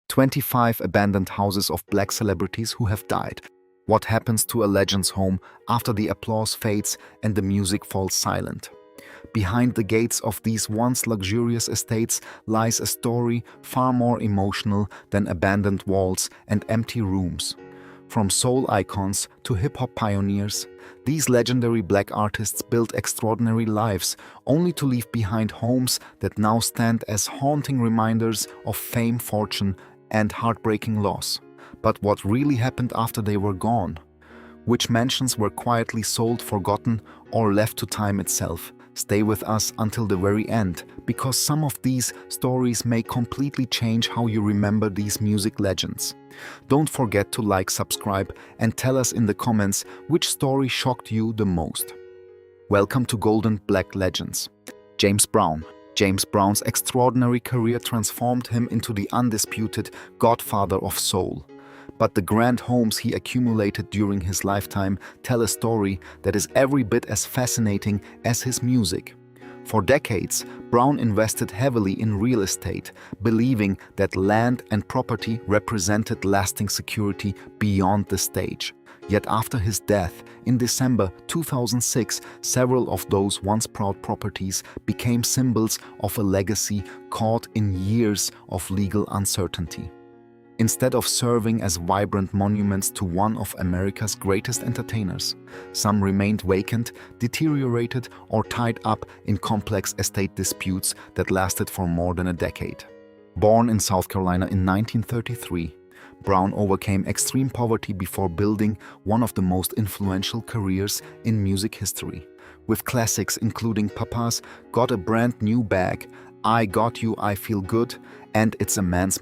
25 abandoned houses of black celebrities who have died. What happens to a legend's home after the applause fades and the music falls silent? Behind the gates of these once luxurious estates lies a story far more emotional than abandoned walls and empty rooms. From soul icons to hip-hop pioneers, these legendary black artists built extraordinary lives only to leave behind homes that now stand as haunting reminders of fame, fortune, and heartbreaking loss. But what really happened after they were gone? Which mansions were quietly sold, forgotten, or left to time itself? Stay with us until the very end, because some of these stories may completely change how you remember these music legends. Don't forget to like, subscribe, and tell us in the comments which story shocked you the most. Welcome to Golden Black Legends. James Brown. James Brown's extraordinary career transformed him into the undisputed godfather of soul. But the grand homes he accumulated during his lifetime tell a story that is every bit as fascinating as his music. For decades, Brown invested heavily in real estate, believing that land and property represented lasting security beyond the stage. Yet after his death, in December 2006, several of those once proud properties became symbols of a legacy caught in years of legal uncertainty. Instead of serving as vibrant monuments to one of America's greatest entertainers, some remained vacant, deteriorated, or tied up in complex estate disputes that lasted for more than a decade. Born in South Carolina in 1933, Brown overcame extreme poverty before building one of the most influential careers in music history. With classics including Papa's Got a Brand New Bag, I Got You, I Feel Good, and It's a Man's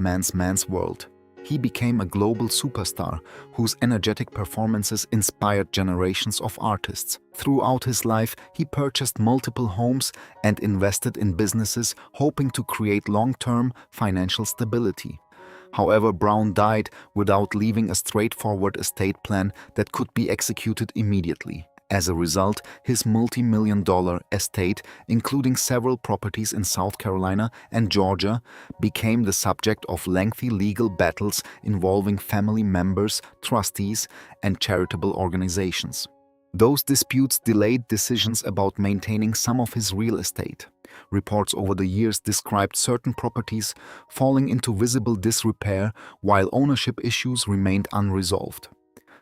World. He became a global superstar whose energetic performances inspired generations of artists. Throughout his life, he purchased multiple homes and invested in businesses hoping to create long-term financial stability. However, Brown died without leaving a straightforward estate plan that could be executed immediately. As a result, his multi-million-dollar estate, including several properties in South Carolina and Georgia, became the subject of lengthy legal battles involving family members, trustees, and charitable organizations. Those disputes delayed decisions about maintaining some of his real estate. Reports over the years described certain properties falling into visible disrepair while ownership issues remained unresolved.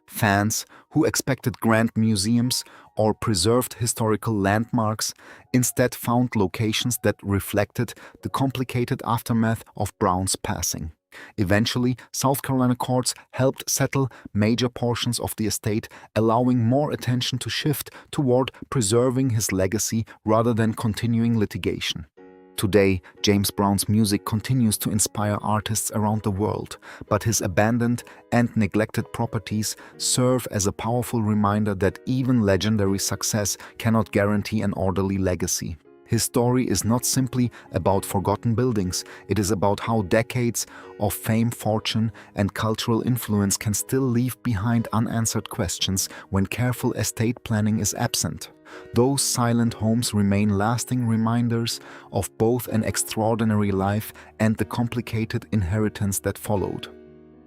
Fans who expected grand museums or preserved historical landmarks instead found locations that reflected the complicated aftermath of Brown's passing. Eventually, South Carolina courts helped settle major portions of the estate, allowing more attention to shift toward preserving his legacy rather than continuing litigation. Today, James Brown's music continues to inspire artists around the world, but his abandoned and neglected properties serve as a powerful reminder that even legendary success cannot guarantee an orderly legacy. His story is not simply about forgotten buildings, it is about how decades of fame, fortune, and cultural influence can still leave behind unanswered questions when careful estate planning is absent. Those silent homes remain lasting reminders of both an extraordinary life and the complicated inheritance that followed.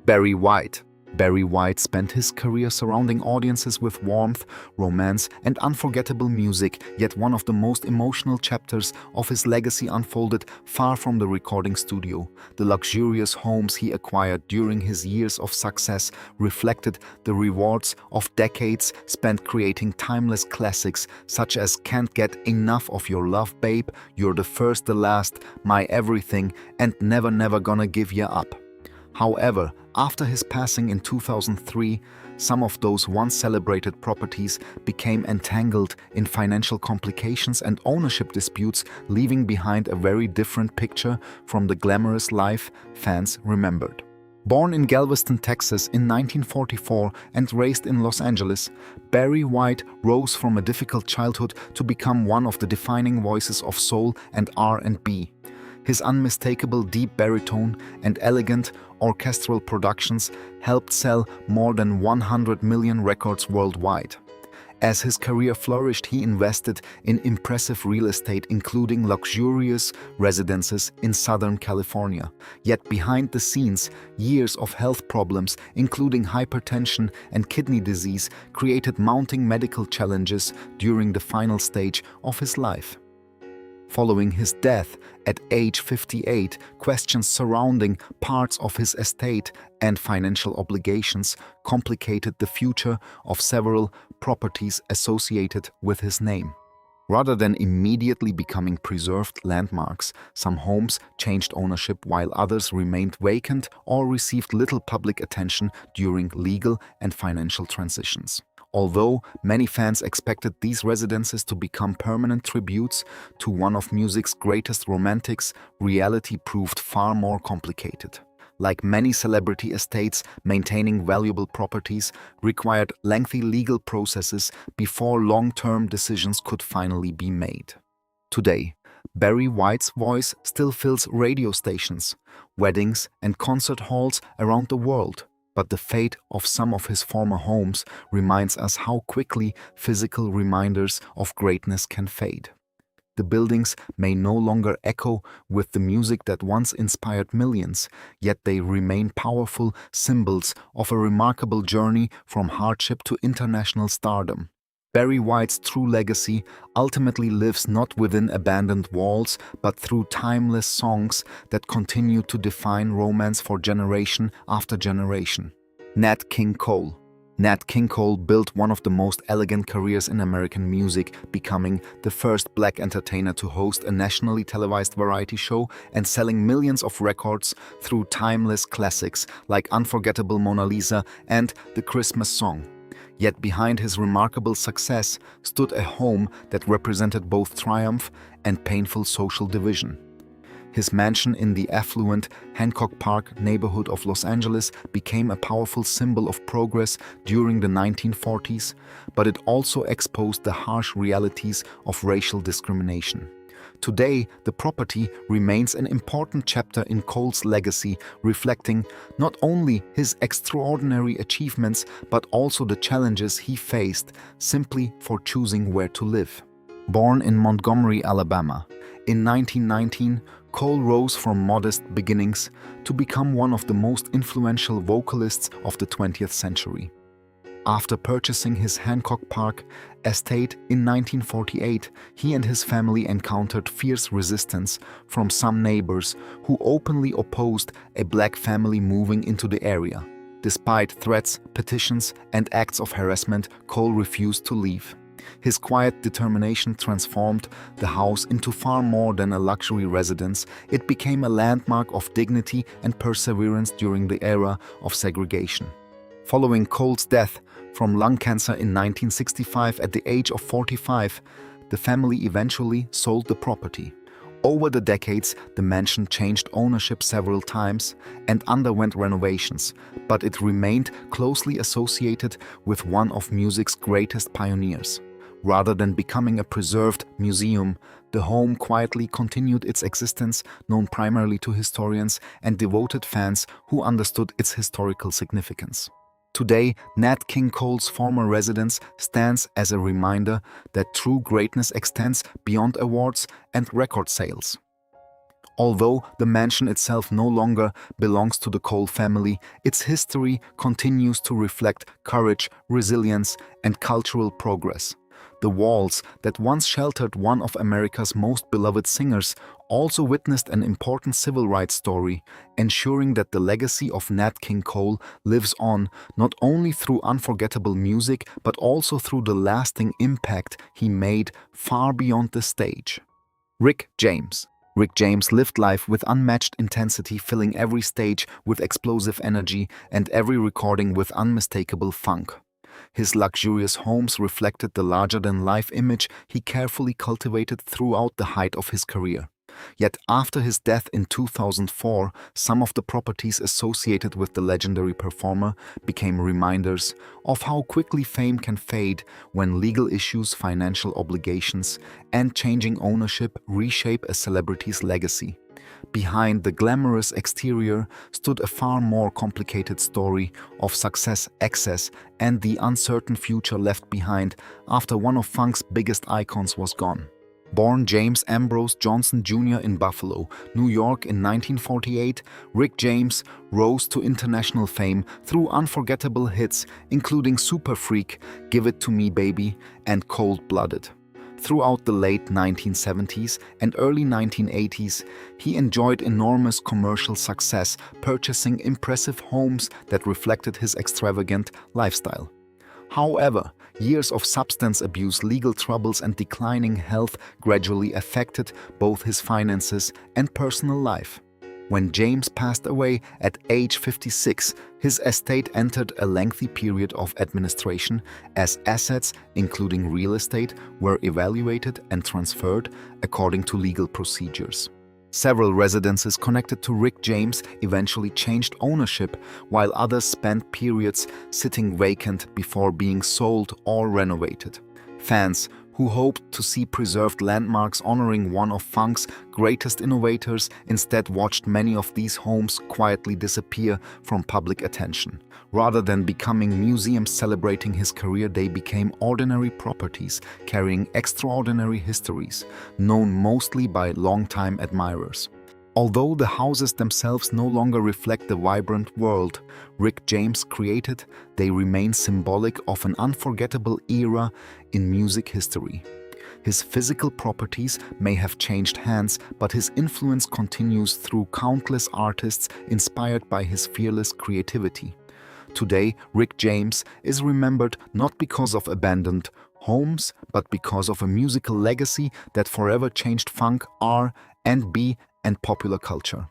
Barry White. Barry White spent his career surrounding audiences with warmth, romance, and unforgettable music, yet one of the most emotional chapters of his legacy unfolded far from the recording studio. The luxurious homes he acquired during his years of success reflected the rewards of decades spent creating timeless classics such as Can't Get Enough of Your Love, Babe, You're the First, the Last, My Everything, and Never Gonna Give Ya Up. However, after his passing in 2003, some of those once celebrated properties became entangled in financial complications and ownership disputes, leaving behind a very different picture from the glamorous life fans remembered. Born in Galveston, Texas in 1944 and raised in Los Angeles, Barry White rose from a difficult childhood to become one of the defining voices of soul and R&B. His unmistakable deep baritone and elegant orchestral productions helped sell more than 100 million records worldwide. As his career flourished, he invested in impressive real estate, including luxurious residences in Southern California. Yet behind the scenes, years of health problems, including hypertension and kidney disease, created mounting medical challenges during the final stage of his life. Following his death at age 58, questions surrounding parts of his estate and financial obligations complicated the future of several properties associated with his name. Rather than immediately becoming preserved landmarks, some homes changed ownership while others remained vacant or received little public attention during legal and financial transitions. Although many fans expected these residences to become permanent tributes to one of music's greatest romantics, reality proved far more complicated. Like many celebrity estates, maintaining valuable properties required lengthy legal processes before long-term decisions could finally be made. Today, Barry White's voice still fills radio stations, weddings, and concert halls around the world. But the fate of some of his former homes reminds us how quickly physical reminders of greatness can fade. The buildings may no longer echo with the music that once inspired millions, yet they remain powerful symbols of a remarkable journey from hardship to international stardom. Barry White's true legacy ultimately lives not within abandoned walls, but through timeless songs that continue to define romance for generation after generation. Nat King Cole. Nat King Cole built one of the most elegant careers in American music, becoming the first black entertainer to host a nationally televised variety show and selling millions of records through timeless classics like Unforgettable Mona Lisa and The Christmas Song. Yet behind his remarkable success stood a home that represented both triumph and painful social division. His mansion in the affluent Hancock Park neighborhood of Los Angeles became a powerful symbol of progress during the 1940s, but it also exposed the harsh realities of racial discrimination. Today, the property remains an important chapter in Cole's legacy, reflecting not only his extraordinary achievements but also the challenges he faced simply for choosing where to live. Born in Montgomery, Alabama, in 1919, Cole rose from modest beginnings to become one of the most influential vocalists of the 20th century. After purchasing his Hancock Park estate in 1948, he and his family encountered fierce resistance from some neighbors who openly opposed a black family moving into the area. Despite threats, petitions, and acts of harassment, Cole refused to leave. His quiet determination transformed the house into far more than a luxury residence. It became a landmark of dignity and perseverance during the era of segregation. Following Cole's death from lung cancer in 1965 at the age of 45, the family eventually sold the property. Over the decades, the mansion changed ownership several times and underwent renovations, but it remained closely associated with one of music's greatest pioneers. Rather than becoming a preserved museum, the home quietly continued its existence, known primarily to historians and devoted fans who understood its historical significance. Today, Nat King Cole's former residence stands as a reminder that true greatness extends beyond awards and record sales. Although the mansion itself no longer belongs to the Cole family, its history continues to reflect courage, resilience, and cultural progress. The walls that once sheltered one of America's most beloved singers also witnessed an important civil rights story, ensuring that the legacy of Nat King Cole lives on not only through unforgettable music but also through the lasting impact he made far beyond the stage. Rick James. Rick James lived life with unmatched intensity, filling every stage with explosive energy and every recording with unmistakable funk. His luxurious homes reflected the larger-than-life image he carefully cultivated throughout the height of his career. Yet after his death in 2004, some of the properties associated with the legendary performer became reminders of how quickly fame can fade when legal issues, financial obligations, and changing ownership reshape a celebrity's legacy. Behind the glamorous exterior stood a far more complicated story of success, excess, and the uncertain future left behind after one of funk's biggest icons was gone. Born James Ambrose Johnson Jr. in Buffalo, New York in 1948, Rick James rose to international fame through unforgettable hits including Super Freak, Give It To Me Baby, and Cold Blooded. Throughout the late 1970s and early 1980s, he enjoyed enormous commercial success, purchasing impressive homes that reflected his extravagant lifestyle. However, years of substance abuse, legal troubles, and declining health gradually affected both his finances and personal life. When James passed away at age 56, his estate entered a lengthy period of administration as assets, including real estate, were evaluated and transferred according to legal procedures. Several residences connected to Rick James eventually changed ownership, while others spent periods sitting vacant before being sold or renovated. Fans who hoped to see preserved landmarks honoring one of funk's greatest innovators instead watched many of these homes quietly disappear from public attention. Rather than becoming museums celebrating his career, they became ordinary properties carrying extraordinary histories, known mostly by longtime admirers. Although the houses themselves no longer reflect the vibrant world Rick James created, they remain symbolic of an unforgettable era in music history. His physical properties may have changed hands, but his influence continues through countless artists inspired by his fearless creativity. Today, Rick James is remembered not because of abandoned homes, but because of a musical legacy that forever changed funk, R&B, and popular culture.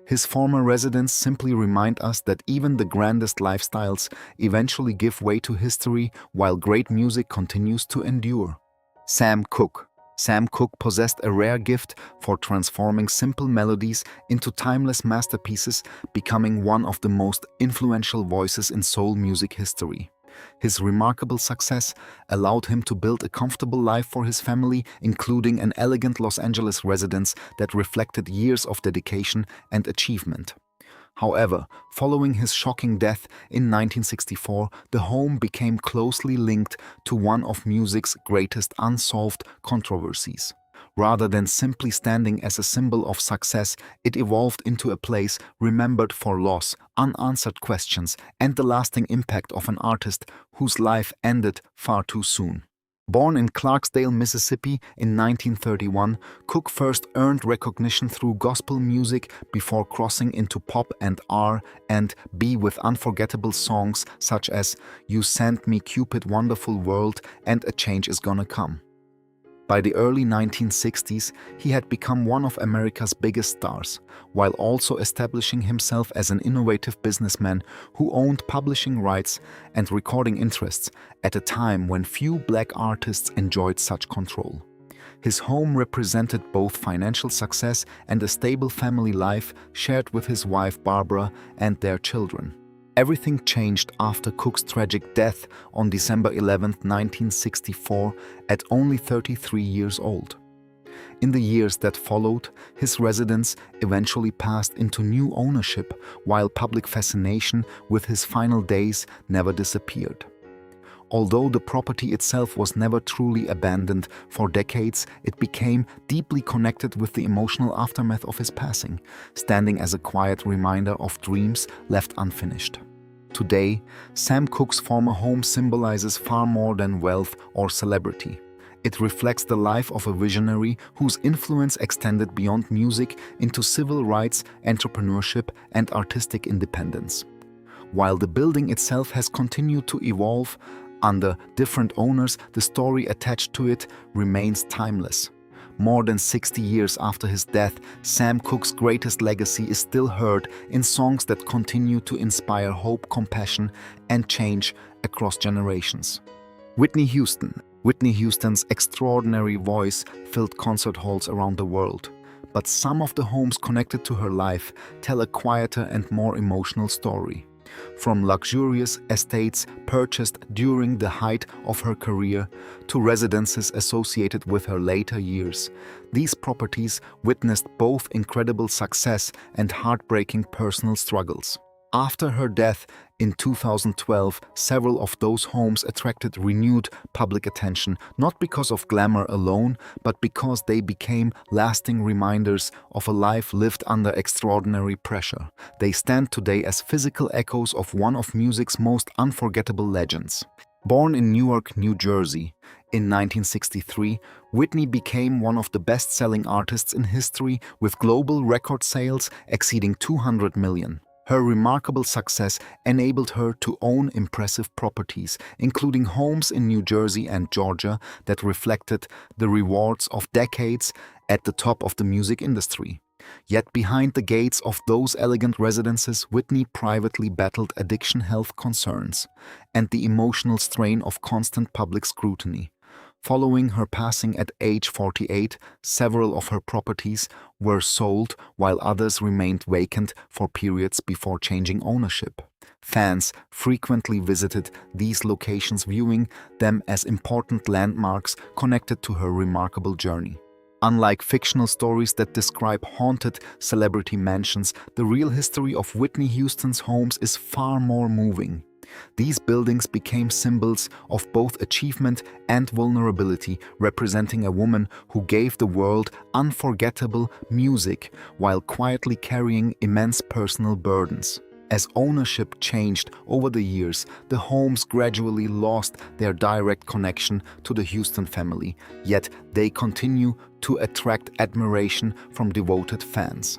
His former residents simply remind us that even the grandest lifestyles eventually give way to history while great music continues to endure. Sam Cooke. Sam Cooke possessed a rare gift for transforming simple melodies into timeless masterpieces, becoming one of the most influential voices in soul music history. His remarkable success allowed him to build a comfortable life for his family, including an elegant Los Angeles residence that reflected years of dedication and achievement. However, following his shocking death in 1964, the home became closely linked to one of music's greatest unsolved controversies. Rather than simply standing as a symbol of success, it evolved into a place remembered for loss, unanswered questions, and the lasting impact of an artist whose life ended far too soon. Born in Clarksdale, Mississippi in 1931, Cooke first earned recognition through gospel music before crossing into pop and R&B with unforgettable songs such as You Sent Me Cupid, Wonderful World, and A Change Is Gonna Come. By the early 1960s, he had become one of America's biggest stars, while also establishing himself as an innovative businessman who owned publishing rights and recording interests at a time when few black artists enjoyed such control. His home represented both financial success and a stable family life shared with his wife Barbara and their children. Everything changed after Cooke's tragic death on December 11, 1964, at only 33 years old. In the years that followed, his residence eventually passed into new ownership, while public fascination with his final days never disappeared. Although the property itself was never truly abandoned, for decades it became deeply connected with the emotional aftermath of his passing, standing as a quiet reminder of dreams left unfinished. Today, Sam Cooke's former home symbolizes far more than wealth or celebrity. It reflects the life of a visionary whose influence extended beyond music into civil rights, entrepreneurship, and artistic independence. While the building itself has continued to evolve under different owners, the story attached to it remains timeless. More than 60 years after his death, Sam Cooke's greatest legacy is still heard in songs that continue to inspire hope, compassion, and change across generations. Whitney Houston. Whitney Houston's extraordinary voice filled concert halls around the world. But some of the homes connected to her life tell a quieter and more emotional story. From luxurious estates purchased during the height of her career to residences associated with her later years, these properties witnessed both incredible success and heartbreaking personal struggles. After her death in 2012, several of those homes attracted renewed public attention, not because of glamour alone, but because they became lasting reminders of a life lived under extraordinary pressure. They stand today as physical echoes of one of music's most unforgettable legends. Born in Newark, New Jersey, in 1963, Whitney became one of the best-selling artists in history, with global record sales exceeding 200 million. Her remarkable success enabled her to own impressive properties, including homes in New Jersey and Georgia that reflected the rewards of decades at the top of the music industry. Yet behind the gates of those elegant residences, Whitney privately battled addiction, health concerns, and the emotional strain of constant public scrutiny. Following her passing at age 48, several of her properties were sold while others remained vacant for periods before changing ownership. Fans frequently visited these locations, viewing them as important landmarks connected to her remarkable journey. Unlike fictional stories that describe haunted celebrity mansions, the real history of Whitney Houston's homes is far more moving. These buildings became symbols of both achievement and vulnerability, representing a woman who gave the world unforgettable music while quietly carrying immense personal burdens. As ownership changed over the years, the homes gradually lost their direct connection to the Houston family, yet they continue to attract admiration from devoted fans.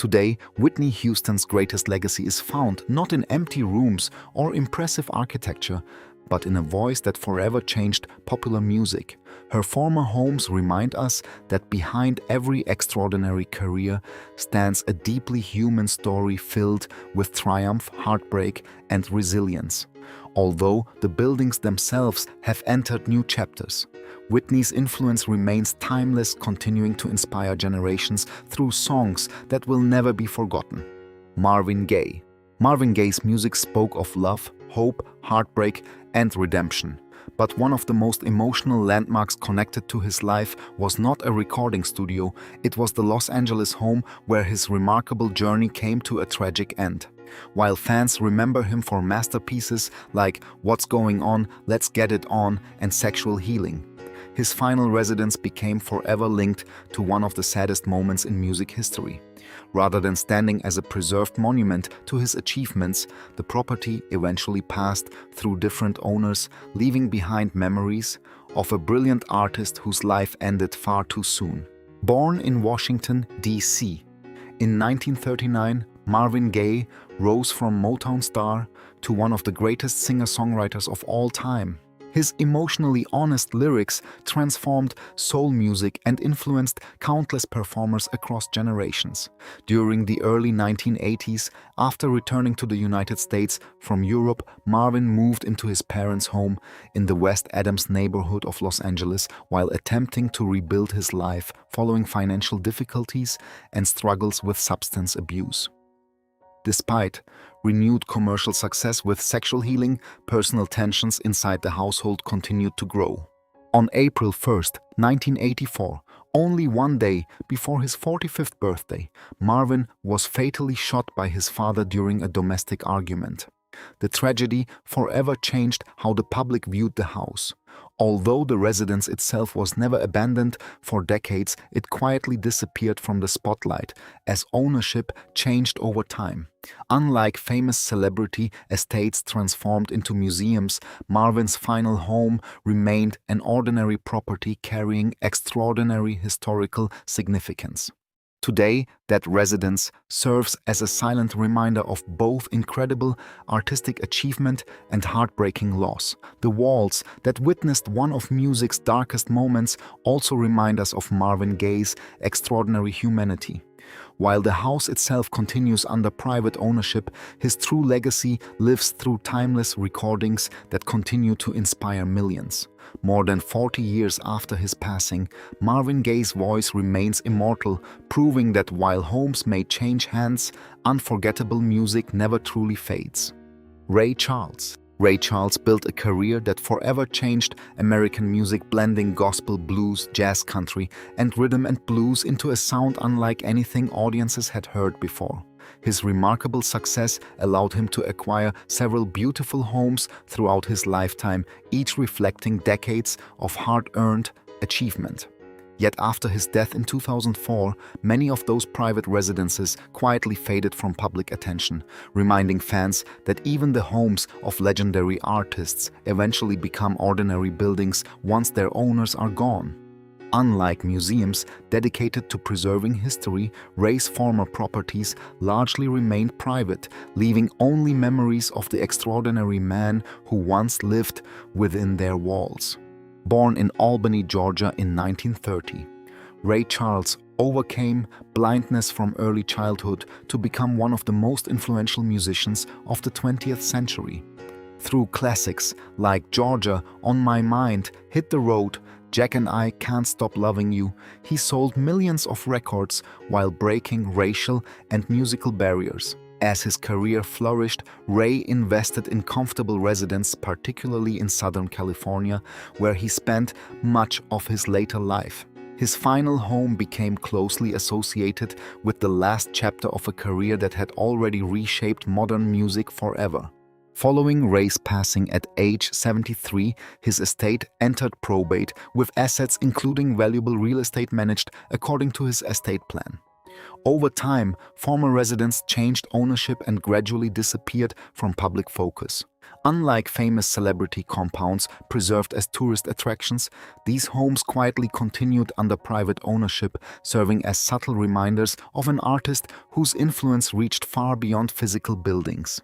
Today, Whitney Houston's greatest legacy is found not in empty rooms or impressive architecture, but in a voice that forever changed popular music. Her former homes remind us that behind every extraordinary career stands a deeply human story filled with triumph, heartbreak, and resilience. Although the buildings themselves have entered new chapters, Whitney's influence remains timeless, continuing to inspire generations through songs that will never be forgotten. Marvin Gaye. Marvin Gaye's music spoke of love, hope, heartbreak, and redemption. But one of the most emotional landmarks connected to his life was not a recording studio, it was the Los Angeles home where his remarkable journey came to a tragic end. While fans remember him for masterpieces like What's Going On, Let's Get It On, and Sexual Healing, his final residence became forever linked to one of the saddest moments in music history. Rather than standing as a preserved monument to his achievements, the property eventually passed through different owners, leaving behind memories of a brilliant artist whose life ended far too soon. Born in Washington, D.C. in 1939, Marvin Gaye rose from Motown star to one of the greatest singer-songwriters of all time. His emotionally honest lyrics transformed soul music and influenced countless performers across generations. During the early 1980s, after returning to the United States from Europe, Marvin moved into his parents' home in the West Adams neighborhood of Los Angeles while attempting to rebuild his life following financial difficulties and struggles with substance abuse. Despite renewed commercial success with Sexual Healing, personal tensions inside the household continued to grow. On April 1, 1984, only one day before his 45th birthday, Marvin was fatally shot by his father during a domestic argument. The tragedy forever changed how the public viewed the house. Although the residence itself was never abandoned for decades, it quietly disappeared from the spotlight as ownership changed over time. Unlike famous celebrity estates transformed into museums, Marvin's final home remained an ordinary property carrying extraordinary historical significance. Today, that residence serves as a silent reminder of both incredible artistic achievement and heartbreaking loss. The walls that witnessed one of music's darkest moments also remind us of Marvin Gaye's extraordinary humanity. While the house itself continues under private ownership, his true legacy lives through timeless recordings that continue to inspire millions. More than 40 years after his passing, Marvin Gaye's voice remains immortal, proving that while homes may change hands, unforgettable music never truly fades. Ray Charles. Ray Charles built a career that forever changed American music, blending gospel, blues, jazz, country, and rhythm and blues into a sound unlike anything audiences had heard before. His remarkable success allowed him to acquire several beautiful homes throughout his lifetime, each reflecting decades of hard-earned achievement. Yet after his death in 2004, many of those private residences quietly faded from public attention, reminding fans that even the homes of legendary artists eventually become ordinary buildings once their owners are gone. Unlike museums dedicated to preserving history, Ray's former properties largely remained private, leaving only memories of the extraordinary man who once lived within their walls. Born in Albany, Georgia in 1930, Ray Charles overcame blindness from early childhood to become one of the most influential musicians of the 20th century. Through classics like Georgia, On My Mind, Hit the Road, Jack and I Can't Stop Loving You, he sold millions of records while breaking racial and musical barriers. As his career flourished, Ray invested in comfortable residences, particularly in Southern California, where he spent much of his later life. His final home became closely associated with the last chapter of a career that had already reshaped modern music forever. Following Ray's passing at age 73, his estate entered probate, with assets including valuable real estate managed according to his estate plan. Over time, former residents changed ownership and gradually disappeared from public focus. Unlike famous celebrity compounds preserved as tourist attractions, these homes quietly continued under private ownership, serving as subtle reminders of an artist whose influence reached far beyond physical buildings.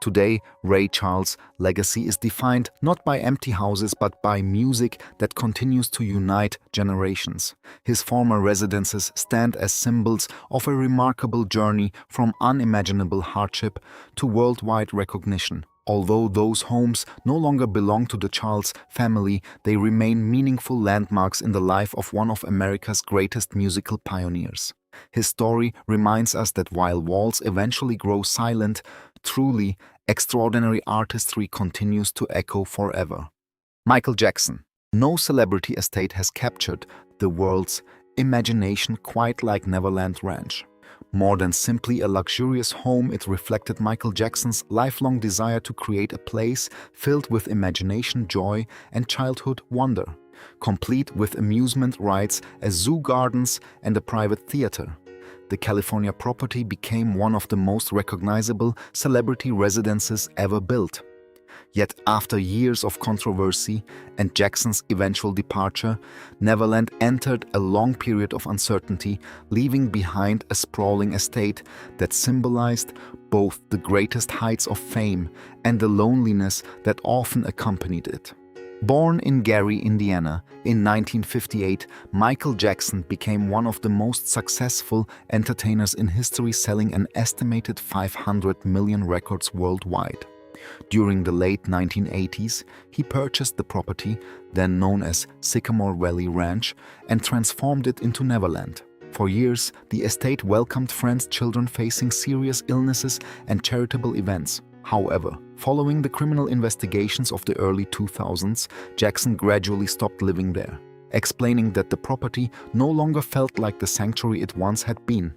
Today, Ray Charles' legacy is defined not by empty houses but by music that continues to unite generations. His former residences stand as symbols of a remarkable journey from unimaginable hardship to worldwide recognition. Although those homes no longer belong to the Charles family, they remain meaningful landmarks in the life of one of America's greatest musical pioneers. His story reminds us that while walls eventually grow silent, truly extraordinary artistry continues to echo forever. Michael Jackson. No celebrity estate has captured the world's imagination quite like Neverland Ranch. More than simply a luxurious home, it reflected Michael Jackson's lifelong desire to create a place filled with imagination, joy, and childhood wonder, complete with amusement rides, a zoo, gardens, and a private theater. The California property became one of the most recognizable celebrity residences ever built. Yet after years of controversy and Jackson's eventual departure, Neverland entered a long period of uncertainty, leaving behind a sprawling estate that symbolized both the greatest heights of fame and the loneliness that often accompanied it. Born in Gary, Indiana, in 1958, Michael Jackson became one of the most successful entertainers in history, selling an estimated 500 million records worldwide. During the late 1980s, he purchased the property, then known as Sycamore Valley Ranch, and transformed it into Neverland. For years, the estate welcomed friends, children facing serious illnesses, and charitable events. However, following the criminal investigations of the early 2000s, Jackson gradually stopped living there, explaining that the property no longer felt like the sanctuary it once had been.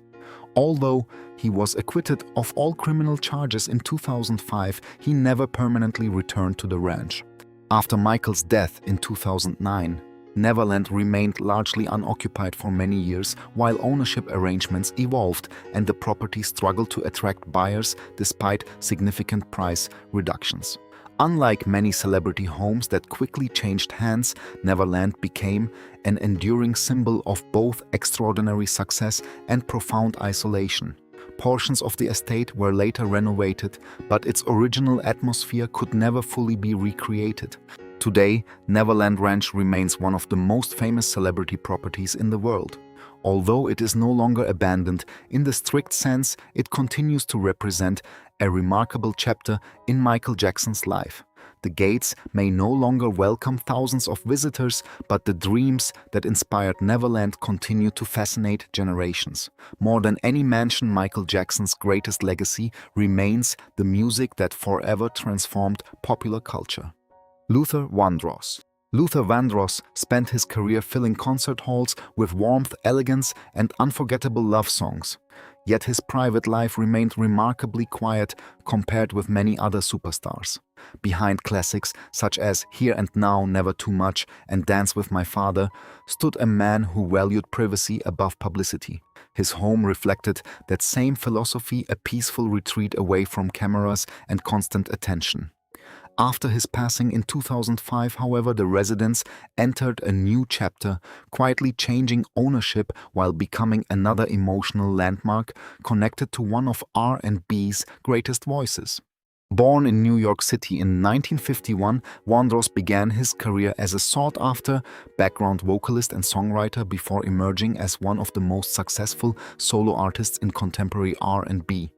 Although he was acquitted of all criminal charges in 2005, he never permanently returned to the ranch. After Michael's death in 2009, Neverland remained largely unoccupied for many years while ownership arrangements evolved and the property struggled to attract buyers despite significant price reductions. Unlike many celebrity homes that quickly changed hands, Neverland became an enduring symbol of both extraordinary success and profound isolation. Portions of the estate were later renovated, but its original atmosphere could never fully be recreated. Today, Neverland Ranch remains one of the most famous celebrity properties in the world. Although it is no longer abandoned in the strict sense, it continues to represent a remarkable chapter in Michael Jackson's life. The gates may no longer welcome thousands of visitors, but the dreams that inspired Neverland continue to fascinate generations. More than any mansion, Michael Jackson's greatest legacy remains the music that forever transformed popular culture. Luther Vandross. Luther Vandross spent his career filling concert halls with warmth, elegance, and unforgettable love songs. Yet his private life remained remarkably quiet compared with many other superstars. Behind classics such as Here and Now, Never Too Much, and Dance with My Father stood a man who valued privacy above publicity. His home reflected that same philosophy, a peaceful retreat away from cameras and constant attention. After his passing in 2005, however, the residence entered a new chapter, quietly changing ownership while becoming another emotional landmark connected to one of R&B's greatest voices. Born in New York City in 1951, Vandross began his career as a sought-after background vocalist and songwriter before emerging as one of the most successful solo artists in contemporary R&B.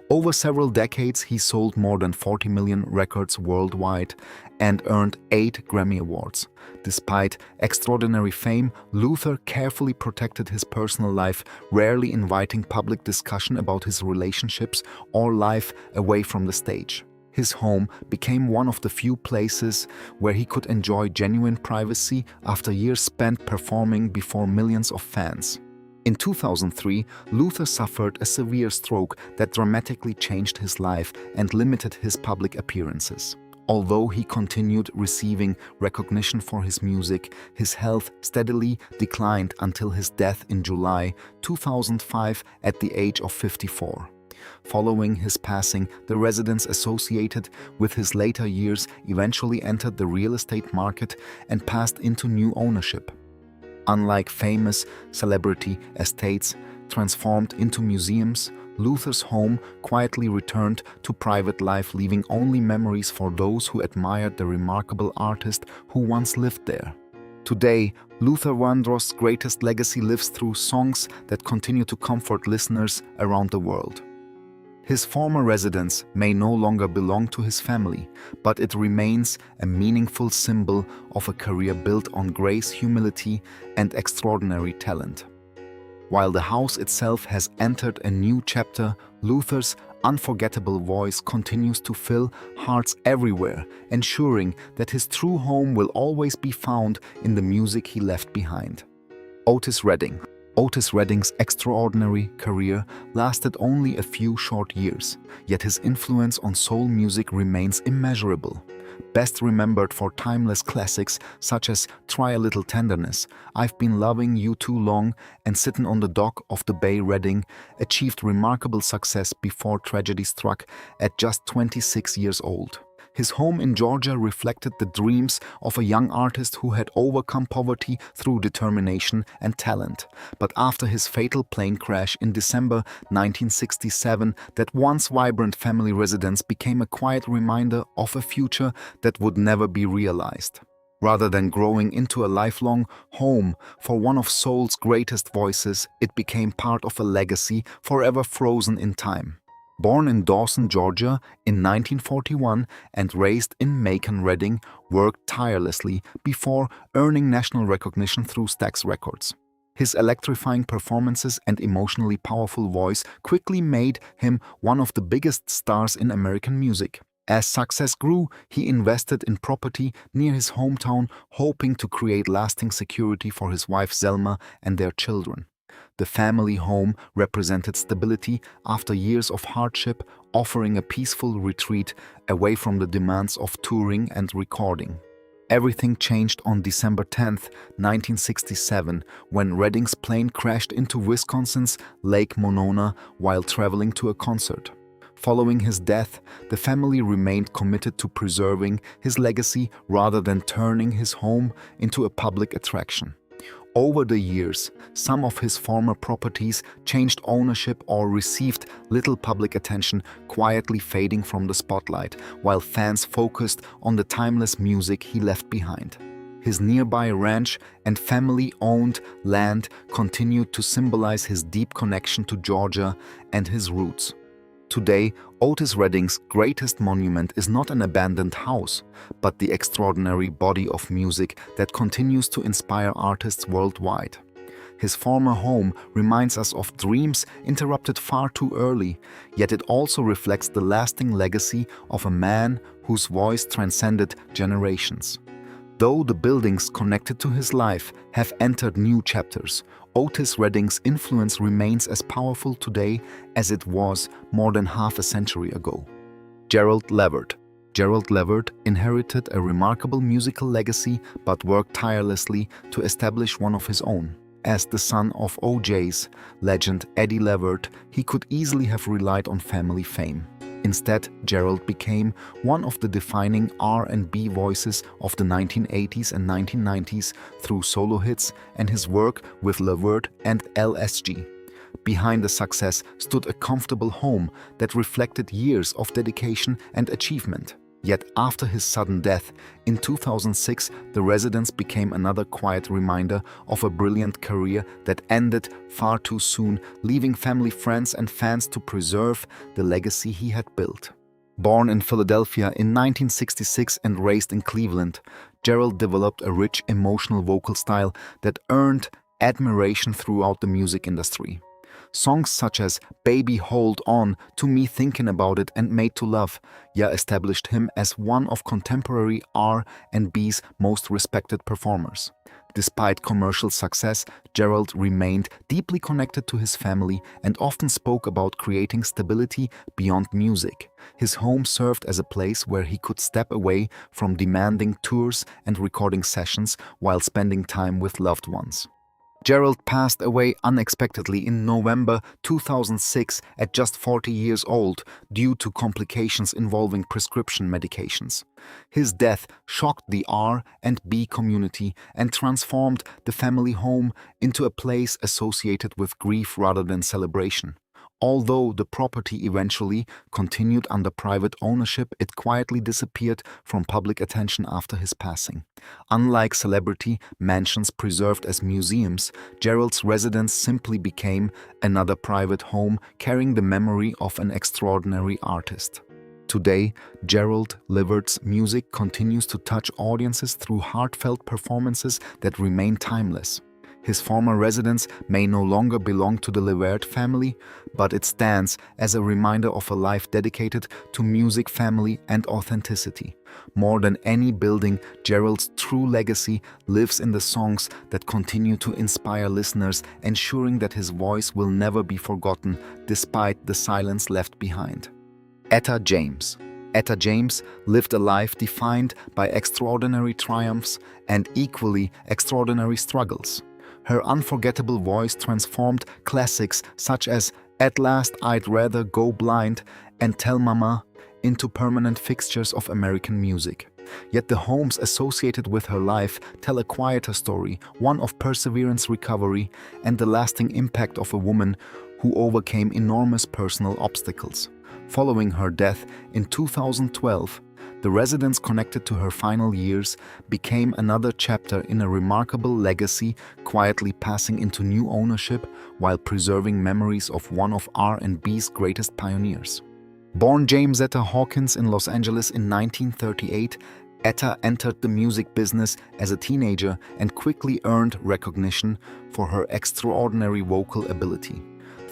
Over several decades, he sold more than 40 million records worldwide and earned 8 Grammy Awards. Despite extraordinary fame, Luther carefully protected his personal life, rarely inviting public discussion about his relationships or life away from the stage. His home became one of the few places where he could enjoy genuine privacy after years spent performing before millions of fans. In 2003, Luther suffered a severe stroke that dramatically changed his life and limited his public appearances. Although he continued receiving recognition for his music, his health steadily declined until his death in July 2005 at the age of 54. Following his passing, the residence associated with his later years eventually entered the real estate market and passed into new ownership. Unlike famous celebrity estates transformed into museums, Luther's home quietly returned to private life, leaving only memories for those who admired the remarkable artist who once lived there. Today, Luther Vandross' greatest legacy lives through songs that continue to comfort listeners around the world. His former residence may no longer belong to his family, but it remains a meaningful symbol of a career built on grace, humility, and extraordinary talent. While the house itself has entered a new chapter, Luther's unforgettable voice continues to fill hearts everywhere, ensuring that his true home will always be found in the music he left behind. Otis Redding. Otis Redding's extraordinary career lasted only a few short years, yet his influence on soul music remains immeasurable. Best remembered for timeless classics such as Try a Little Tenderness, I've Been Loving You Too Long, and Sittin' on the Dock of the Bay, Redding achieved remarkable success before tragedy struck at just 26 years old. His home in Georgia reflected the dreams of a young artist who had overcome poverty through determination and talent. But after his fatal plane crash in December 1967, that once vibrant family residence became a quiet reminder of a future that would never be realized. Rather than growing into a lifelong home for one of soul's greatest voices, it became part of a legacy forever frozen in time. Born in Dawson, Georgia in 1941 and raised in Macon, Redding worked tirelessly before earning national recognition through Stax Records. His electrifying performances and emotionally powerful voice quickly made him one of the biggest stars in American music. As success grew, he invested in property near his hometown, hoping to create lasting security for his wife Zelma and their children. The family home represented stability after years of hardship, offering a peaceful retreat away from the demands of touring and recording. Everything changed on December 10, 1967, when Redding's plane crashed into Wisconsin's Lake Monona while traveling to a concert. Following his death, the family remained committed to preserving his legacy rather than turning his home into a public attraction. Over the years, some of his former properties changed ownership or received little public attention, quietly fading from the spotlight, while fans focused on the timeless music he left behind. His nearby ranch and family-owned land continued to symbolize his deep connection to Georgia and his roots. Today, Otis Redding's greatest monument is not an abandoned house, but the extraordinary body of music that continues to inspire artists worldwide. His former home reminds us of dreams interrupted far too early, yet it also reflects the lasting legacy of a man whose voice transcended generations. Though the buildings connected to his life have entered new chapters, Otis Redding's influence remains as powerful today as it was more than half a century ago. Gerald Levert. Gerald Levert inherited a remarkable musical legacy but worked tirelessly to establish one of his own. As the son of O.J.'s legend Eddie Levert, he could easily have relied on family fame. Instead, Gerald became one of the defining R&B voices of the 1980s and 1990s through solo hits and his work with Levert and LSG. Behind the success stood a comfortable home that reflected years of dedication and achievement. Yet after his sudden death in 2006, the residence became another quiet reminder of a brilliant career that ended far too soon, leaving family, friends and fans to preserve the legacy he had built. Born in Philadelphia in 1966 and raised in Cleveland, Gerald developed a rich emotional vocal style that earned admiration throughout the music industry. Songs such as Baby Hold On, To Me Thinking About It and Made to Love established him as one of contemporary R&B's most respected performers. Despite commercial success, Gerald remained deeply connected to his family and often spoke about creating stability beyond music. His home served as a place where he could step away from demanding tours and recording sessions while spending time with loved ones. Gerald passed away unexpectedly in November 2006 at just 40 years old due to complications involving prescription medications. His death shocked the R&B community and transformed the family home into a place associated with grief rather than celebration. Although the property eventually continued under private ownership, it quietly disappeared from public attention after his passing. Unlike celebrity mansions preserved as museums, Gerald's residence simply became another private home carrying the memory of an extraordinary artist. Today, Gerald Levert's music continues to touch audiences through heartfelt performances that remain timeless. His former residence may no longer belong to the Levert family, but it stands as a reminder of a life dedicated to music, family, and authenticity. More than any building, Gerald's true legacy lives in the songs that continue to inspire listeners, ensuring that his voice will never be forgotten despite the silence left behind. Etta James. Etta James lived a life defined by extraordinary triumphs and equally extraordinary struggles. Her unforgettable voice transformed classics such as At Last I'd Rather Go Blind and Tell Mama into permanent fixtures of American music. Yet the homes associated with her life tell a quieter story, one of perseverance, recovery, and the lasting impact of a woman who overcame enormous personal obstacles. Following her death in 2012, the residence connected to her final years became another chapter in a remarkable legacy, quietly passing into new ownership while preserving memories of one of R&B's greatest pioneers. Born James Etta Hawkins in Los Angeles in 1938, Etta entered the music business as a teenager and quickly earned recognition for her extraordinary vocal ability.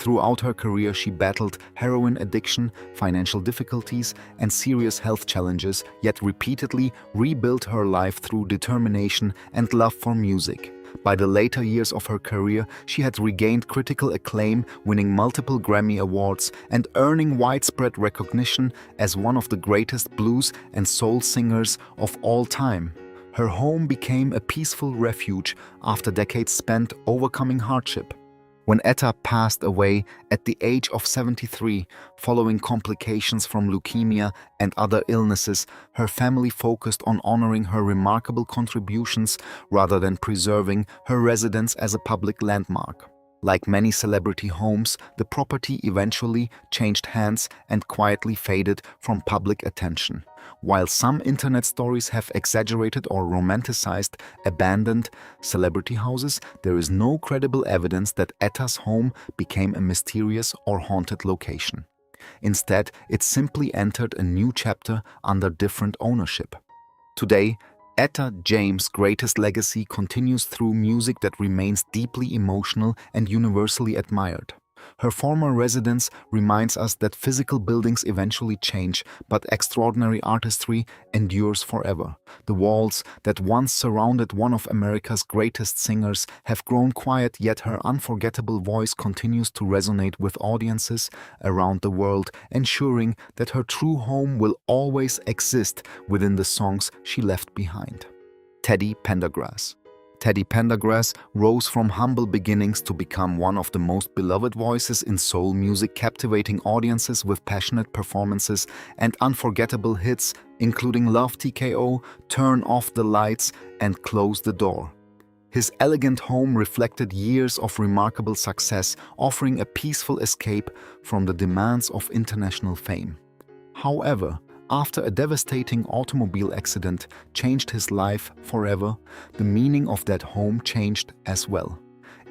Throughout her career, she battled heroin addiction, financial difficulties, and serious health challenges, yet repeatedly rebuilt her life through determination and love for music. By the later years of her career, she had regained critical acclaim, winning multiple Grammy Awards and earning widespread recognition as one of the greatest blues and soul singers of all time. Her home became a peaceful refuge after decades spent overcoming hardship. When Etta passed away at the age of 73, following complications from leukemia and other illnesses, her family focused on honoring her remarkable contributions rather than preserving her residence as a public landmark. Like many celebrity homes, the property eventually changed hands and quietly faded from public attention. While some internet stories have exaggerated or romanticized abandoned celebrity houses, there is no credible evidence that Etta's home became a mysterious or haunted location. Instead, it simply entered a new chapter under different ownership. Today, Etta James' greatest legacy continues through music that remains deeply emotional and universally admired. Her former residence reminds us that physical buildings eventually change, but extraordinary artistry endures forever. The walls that once surrounded one of America's greatest singers have grown quiet, yet her unforgettable voice continues to resonate with audiences around the world, ensuring that her true home will always exist within the songs she left behind. Teddy Pendergrass. Teddy Pendergrass rose from humble beginnings to become one of the most beloved voices in soul music, captivating audiences with passionate performances and unforgettable hits, including Love TKO, Turn Off the Lights, and Close the Door. His elegant home reflected years of remarkable success, offering a peaceful escape from the demands of international fame. However, after a devastating automobile accident changed his life forever, the meaning of that home changed as well.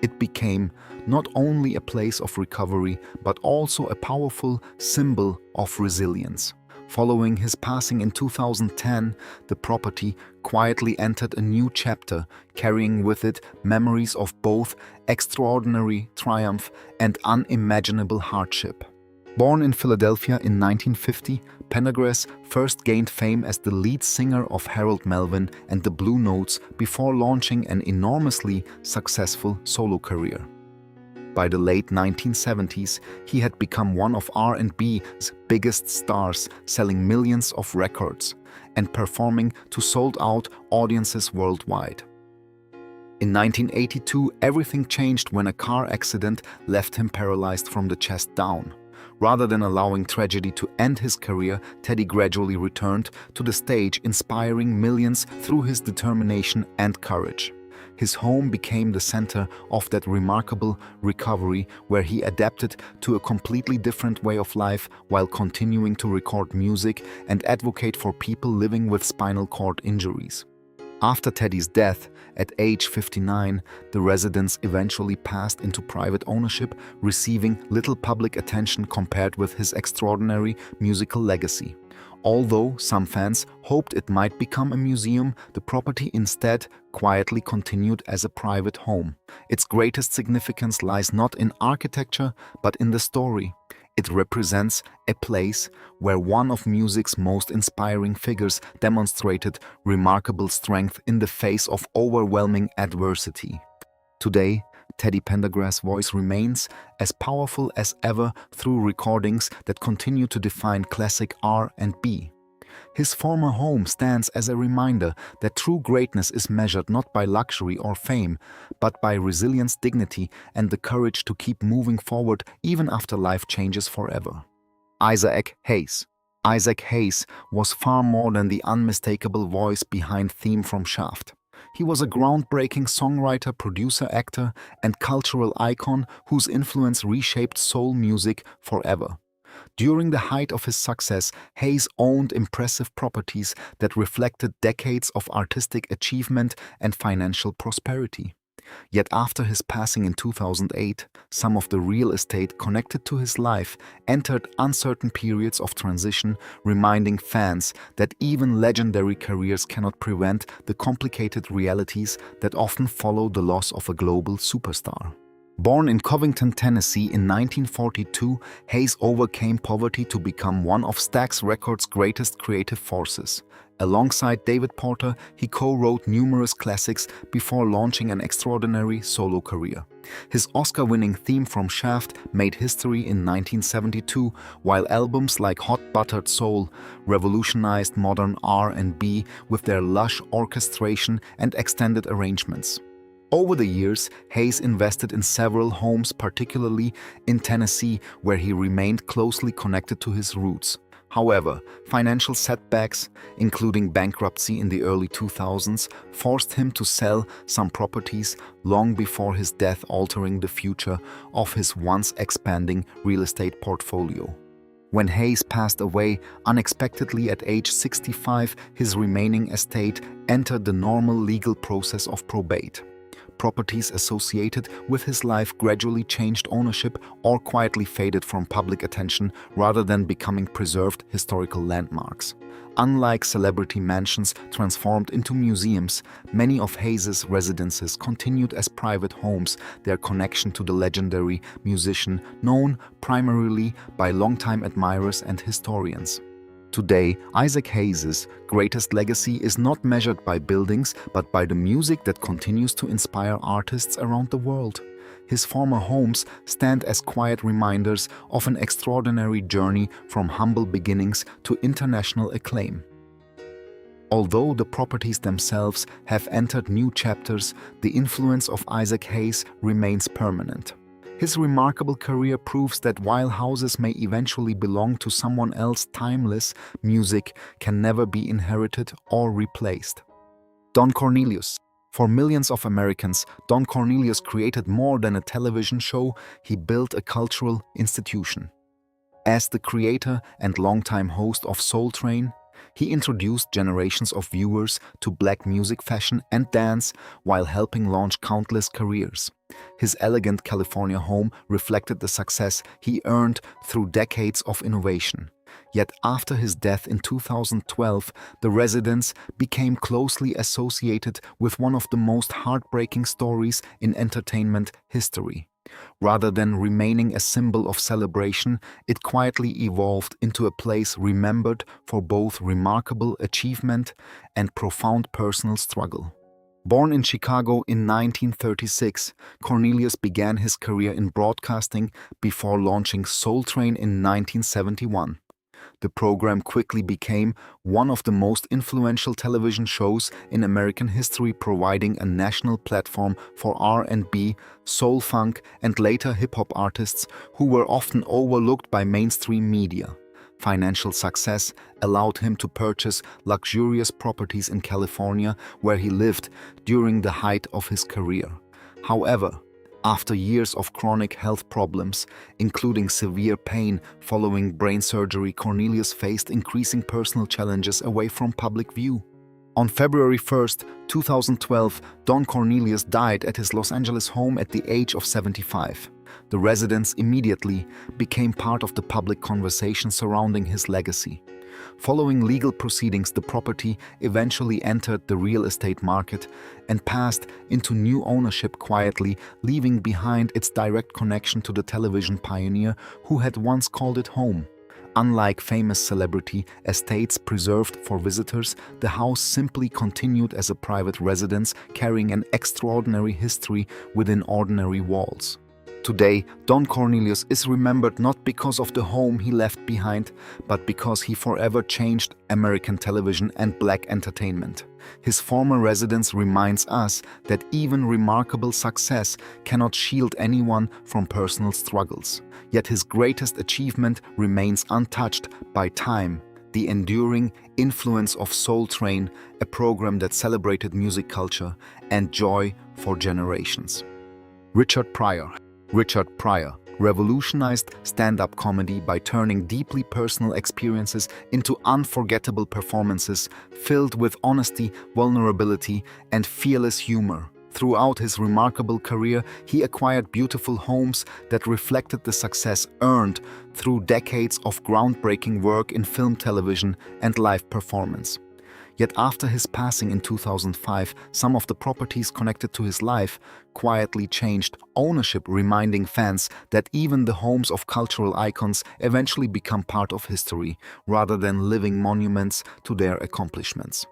It became not only a place of recovery, but also a powerful symbol of resilience. Following his passing in 2010, the property quietly entered a new chapter, carrying with it memories of both extraordinary triumph and unimaginable hardship. Born in Philadelphia in 1950, Pendergrass first gained fame as the lead singer of Harold Melvin and the Blue Notes before launching an enormously successful solo career. By the late 1970s, he had become one of R&B's biggest stars, selling millions of records and performing to sold-out audiences worldwide. In 1982, everything changed when a car accident left him paralyzed from the chest down. Rather than allowing tragedy to end his career, Teddy gradually returned to the stage, inspiring millions through his determination and courage. His home became the center of that remarkable recovery, where he adapted to a completely different way of life while continuing to record music and advocate for people living with spinal cord injuries. After Teddy's death, at age 59, the residence eventually passed into private ownership, receiving little public attention compared with his extraordinary musical legacy. Although some fans hoped it might become a museum, the property instead quietly continued as a private home. Its greatest significance lies not in architecture, but in the story. It represents a place where one of music's most inspiring figures demonstrated remarkable strength in the face of overwhelming adversity. Today, Teddy Pendergrass' voice remains as powerful as ever through recordings that continue to define classic R&B. His former home stands as a reminder that true greatness is measured not by luxury or fame, but by resilience, dignity, and the courage to keep moving forward even after life changes forever. Isaac Hayes. Isaac Hayes was far more than the unmistakable voice behind theme from Shaft. He was a groundbreaking songwriter, producer, actor, and cultural icon whose influence reshaped soul music forever. During the height of his success, Hayes owned impressive properties that reflected decades of artistic achievement and financial prosperity. Yet after his passing in 2008, some of the real estate connected to his life entered uncertain periods of transition, reminding fans that even legendary careers cannot prevent the complicated realities that often follow the loss of a global superstar. Born in Covington, Tennessee in 1942, Hayes overcame poverty to become one of Stax Records' greatest creative forces. Alongside David Porter, he co-wrote numerous classics before launching an extraordinary solo career. His Oscar-winning theme from Shaft made history in 1972, while albums like Hot Buttered Soul revolutionized modern R&B with their lush orchestration and extended arrangements. Over the years, Hayes invested in several homes, particularly in Tennessee, where he remained closely connected to his roots. However, financial setbacks, including bankruptcy in the early 2000s, forced him to sell some properties long before his death, altering the future of his once expanding real estate portfolio. When Hayes passed away unexpectedly at age 65, his remaining estate entered the normal legal process of probate. properties associated with his life gradually changed ownership or quietly faded from public attention rather than becoming preserved historical landmarks. Unlike celebrity mansions transformed into museums, many of Hayes's residences continued as private homes, their connection to the legendary musician known primarily by longtime admirers and historians. Today, Isaac Hayes's greatest legacy is not measured by buildings but by the music that continues to inspire artists around the world. His former homes stand as quiet reminders of an extraordinary journey from humble beginnings to international acclaim. Although the properties themselves have entered new chapters, the influence of Isaac Hayes remains permanent. His remarkable career proves that while houses may eventually belong to someone else, timeless music can never be inherited or replaced. Don Cornelius. For millions of Americans, Don Cornelius created more than a television show, he built a cultural institution. As the creator and longtime host of Soul Train, he introduced generations of viewers to black music, fashion, and dance while helping launch countless careers. His elegant California home reflected the success he earned through decades of innovation. Yet after his death in 2012, the residence became closely associated with one of the most heartbreaking stories in entertainment history. Rather than remaining a symbol of celebration, it quietly evolved into a place remembered for both remarkable achievement and profound personal struggle. Born in Chicago in 1936, Cornelius began his career in broadcasting before launching Soul Train in 1971. The program quickly became one of the most influential television shows in American history, providing a national platform for R&B, soul funk, and later hip-hop artists who were often overlooked by mainstream media. Financial success allowed him to purchase luxurious properties in California, where he lived during the height of his career. However, after years of chronic health problems, including severe pain following brain surgery, Cornelius faced increasing personal challenges away from public view. On February 1, 2012, Don Cornelius died at his Los Angeles home at the age of 75. The residence immediately became part of the public conversation surrounding his legacy. Following legal proceedings, the property eventually entered the real estate market and passed into new ownership quietly, leaving behind its direct connection to the television pioneer who had once called it home. Unlike famous celebrity estates preserved for visitors, the house simply continued as a private residence, carrying an extraordinary history within ordinary walls. Today, Don Cornelius is remembered not because of the home he left behind, but because he forever changed American television and black entertainment. His former residence reminds us that even remarkable success cannot shield anyone from personal struggles. Yet his greatest achievement remains untouched by time: the enduring influence of Soul Train, a program that celebrated music culture and joy for generations. Richard Pryor. Richard Pryor revolutionized stand-up comedy by turning deeply personal experiences into unforgettable performances filled with honesty, vulnerability, and fearless humor. Throughout his remarkable career, he acquired beautiful homes that reflected the success earned through decades of groundbreaking work in film, television, and live performance. Yet after his passing in 2005, some of the properties connected to his life quietly changed ownership, reminding fans that even the homes of cultural icons eventually become part of history, rather than living monuments to their accomplishments.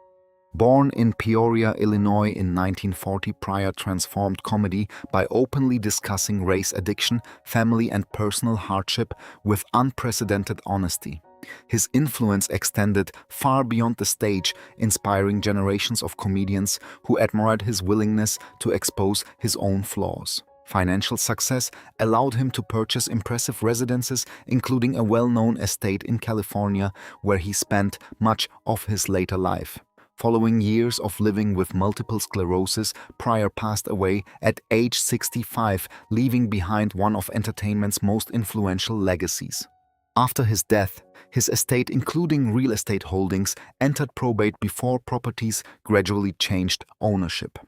Born in Peoria, Illinois in 1940, Pryor transformed comedy by openly discussing race, addiction, family, and personal hardship with unprecedented honesty. His influence extended far beyond the stage, inspiring generations of comedians who admired his willingness to expose his own flaws. Financial success allowed him to purchase impressive residences, including a well-known estate in California, where he spent much of his later life. Following years of living with multiple sclerosis, Pryor passed away at age 65, leaving behind one of entertainment's most influential legacies. After his death, his estate, including real estate holdings, entered probate before properties gradually changed ownership.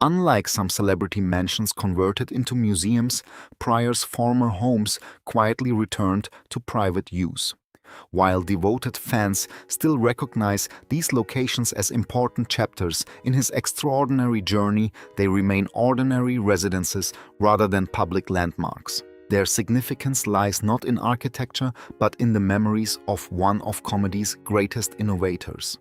Unlike some celebrity mansions converted into museums, Pryor's former homes quietly returned to private use. While devoted fans still recognize these locations as important chapters in his extraordinary journey, they remain ordinary residences rather than public landmarks. Their significance lies not in architecture, but in the memories of one of comedy's greatest innovators.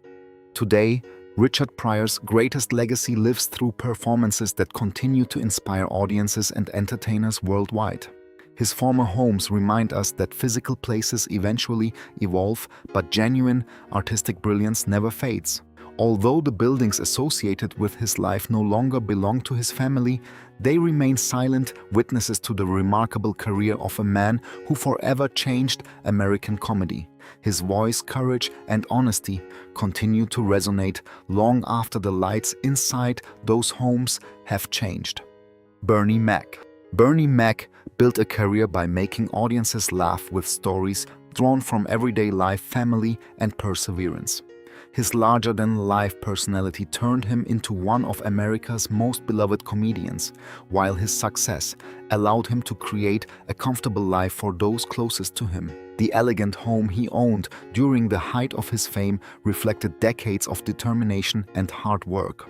Today, Richard Pryor's greatest legacy lives through performances that continue to inspire audiences and entertainers worldwide. His former homes remind us that physical places eventually evolve, but genuine artistic brilliance never fades. Although the buildings associated with his life no longer belong to his family, they remain silent witnesses to the remarkable career of a man who forever changed American comedy. His voice, courage, and honesty continue to resonate long after the lights inside those homes have changed. Bernie Mac. Bernie Mac built a career by making audiences laugh with stories drawn from everyday life, family, and perseverance. His larger-than-life personality turned him into one of America's most beloved comedians, while his success allowed him to create a comfortable life for those closest to him. The elegant home he owned during the height of his fame reflected decades of determination and hard work.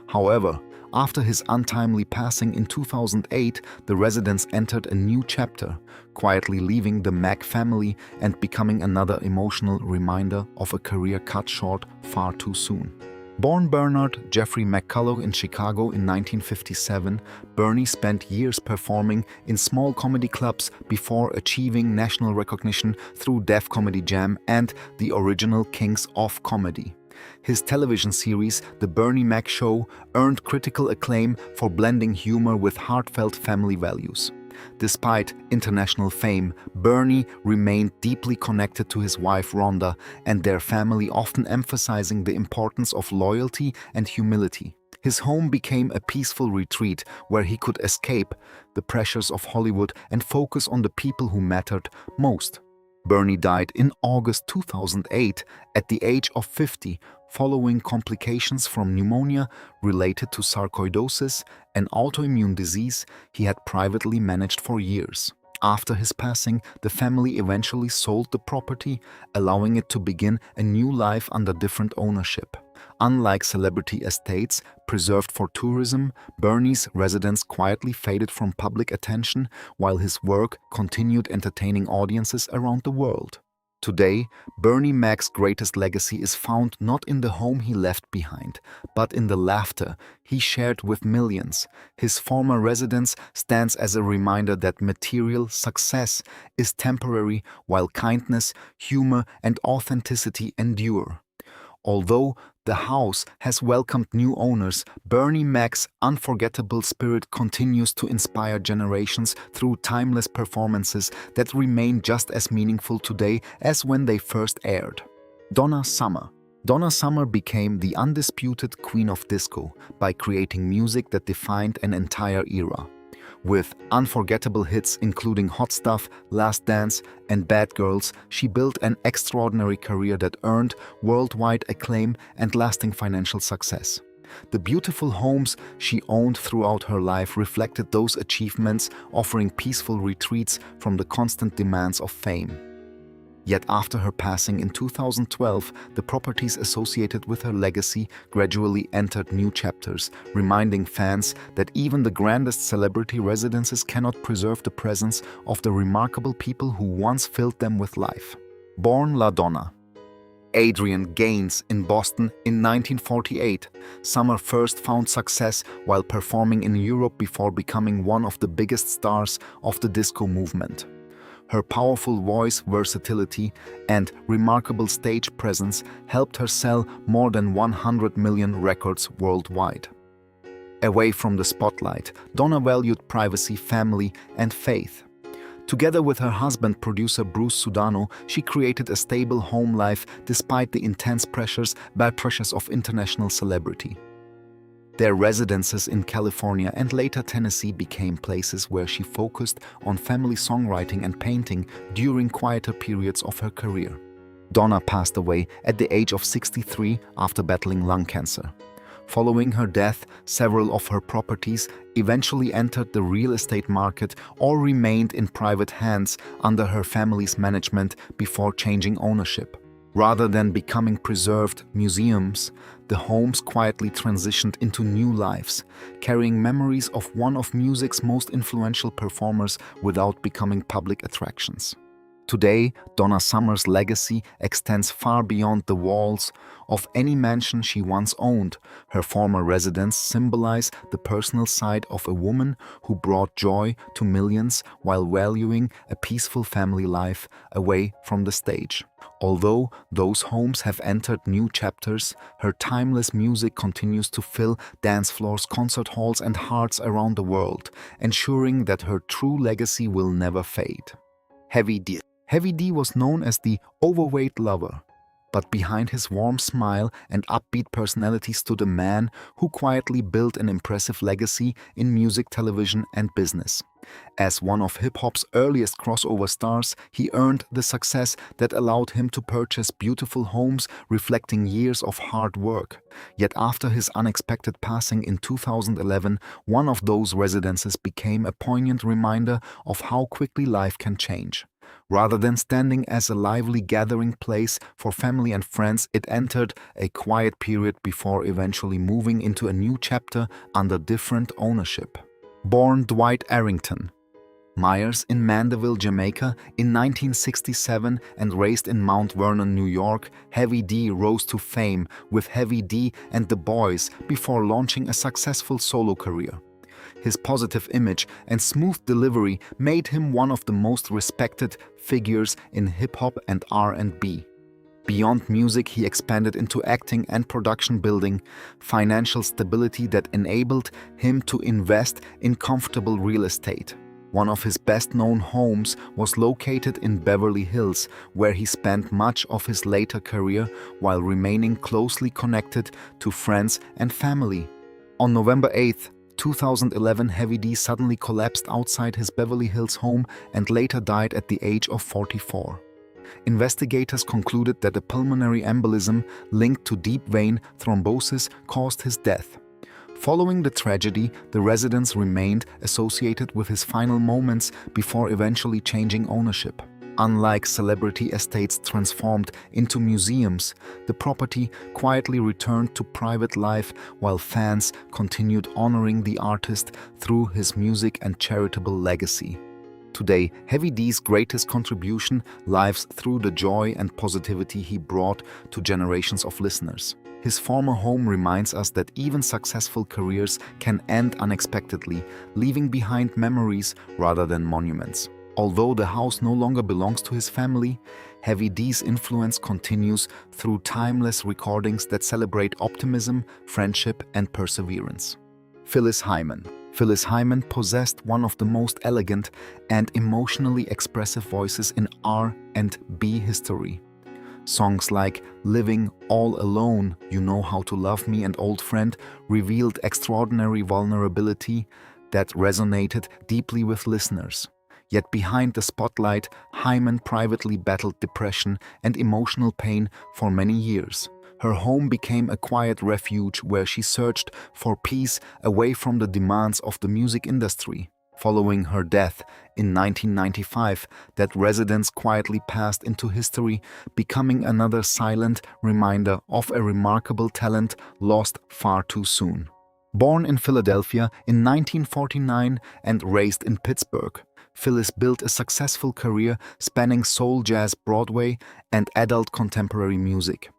However, after his untimely passing in 2008, the residence entered a new chapter, quietly leaving the Mac family and becoming another emotional reminder of a career cut short far too soon. Born Bernard Jeffrey McCullough in Chicago in 1957, Bernie spent years performing in small comedy clubs before achieving national recognition through Def Comedy Jam and the original Kings of Comedy. His television series, The Bernie Mac Show, earned critical acclaim for blending humor with heartfelt family values. Despite international fame, Bernie remained deeply connected to his wife Rhonda and their family, often emphasizing the importance of loyalty and humility. His home became a peaceful retreat where he could escape the pressures of Hollywood and focus on the people who mattered most. Bernie died in August 2008 at the age of 50 following complications from pneumonia related to sarcoidosis, an autoimmune disease he had privately managed for years. After his passing, the family eventually sold the property, allowing it to begin a new life under different ownership. Unlike celebrity estates preserved for tourism, Bernie's residence quietly faded from public attention while his work continued entertaining audiences around the world. Today, Bernie Mac's greatest legacy is found not in the home he left behind, but in the laughter he shared with millions. His former residence stands as a reminder that material success is temporary while kindness, humor, and authenticity endure. Although the house has welcomed new owners, Bernie Mac's unforgettable spirit continues to inspire generations through timeless performances that remain just as meaningful today as when they first aired. Donna Summer. Donna Summer became the undisputed queen of disco by creating music that defined an entire era. With unforgettable hits including Hot Stuff, Last Dance, and Bad Girls, she built an extraordinary career that earned worldwide acclaim and lasting financial success. The beautiful homes she owned throughout her life reflected those achievements, offering peaceful retreats from the constant demands of fame. Yet after her passing in 2012, the properties associated with her legacy gradually entered new chapters, reminding fans that even the grandest celebrity residences cannot preserve the presence of the remarkable people who once filled them with life. Born La Donna. Adrian Gaines in Boston in 1948, Summer first found success while performing in Europe before becoming one of the biggest stars of the disco movement. Her powerful voice, versatility, and remarkable stage presence helped her sell more than 100 million records worldwide. Away from the spotlight, Donna valued privacy, family, and faith. Together with her husband, producer Bruce Sudano, she created a stable home life despite the intense pressures of international celebrity. Their residences in California and later Tennessee became places where she focused on family songwriting and painting during quieter periods of her career. Donna passed away at the age of 63 after battling lung cancer. Following her death, several of her properties eventually entered the real estate market or remained in private hands under her family's management before changing ownership. Rather than becoming preserved museums, the homes quietly transitioned into new lives, carrying memories of one of music's most influential performers without becoming public attractions. Today, Donna Summer's legacy extends far beyond the walls of any mansion she once owned. Her former residence symbolize the personal side of a woman who brought joy to millions while valuing a peaceful family life away from the stage. Although those homes have entered new chapters, her timeless music continues to fill dance floors, concert halls, and hearts around the world, ensuring that her true legacy will never fade. Heavy D. Heavy D was known as the overweight lover, but behind his warm smile and upbeat personality stood a man who quietly built an impressive legacy in music, television, and business. As one of hip-hop's earliest crossover stars, he earned the success that allowed him to purchase beautiful homes reflecting years of hard work. Yet after his unexpected passing in 2011, one of those residences became a poignant reminder of how quickly life can change. Rather than standing as a lively gathering place for family and friends, it entered a quiet period before eventually moving into a new chapter under different ownership. Born Dwight Arrington Myers in Mandeville, Jamaica in 1967 and raised in Mount Vernon, New York, Heavy D rose to fame with Heavy D and the Boys before launching a successful solo career. His positive image and smooth delivery made him one of the most respected figures in hip-hop and R&B. Beyond music, he expanded into acting and production, building financial stability that enabled him to invest in comfortable real estate. One of his best-known homes was located in Beverly Hills, where he spent much of his later career while remaining closely connected to friends and family. On November 8, 2011, Heavy D suddenly collapsed outside his Beverly Hills home and later died at the age of 44. Investigators concluded that a pulmonary embolism linked to deep vein thrombosis caused his death. Following the tragedy, the residence remained associated with his final moments before eventually changing ownership. Unlike celebrity estates transformed into museums, the property quietly returned to private life while fans continued honoring the artist through his music and charitable legacy. Today, Heavy D's greatest contribution lives through the joy and positivity he brought to generations of listeners. His former home reminds us that even successful careers can end unexpectedly, leaving behind memories rather than monuments. Although the house no longer belongs to his family, Heavy D's influence continues through timeless recordings that celebrate optimism, friendship, and perseverance. Phyllis Hyman. Phyllis Hyman possessed one of the most elegant and emotionally expressive voices in R&B history. Songs like Living All Alone, You Know How to Love Me, and Old Friend revealed extraordinary vulnerability that resonated deeply with listeners. Yet behind the spotlight, Hyman privately battled depression and emotional pain for many years. Her home became a quiet refuge where she searched for peace away from the demands of the music industry. Following her death in 1995, that residence quietly passed into history, becoming another silent reminder of a remarkable talent lost far too soon. Born in Philadelphia in 1949 and raised in Pittsburgh, Phyllis built a successful career spanning soul, jazz, Broadway, and adult contemporary music.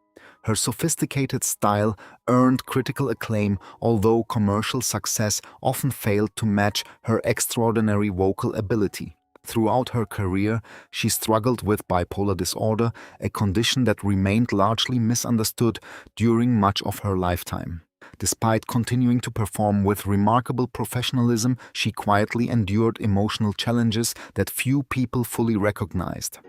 Her sophisticated style earned critical acclaim, although commercial success often failed to match her extraordinary vocal ability. Throughout her career, she struggled with bipolar disorder, a condition that remained largely misunderstood during much of her lifetime. Despite continuing to perform with remarkable professionalism, she quietly endured emotional challenges that few people fully recognized.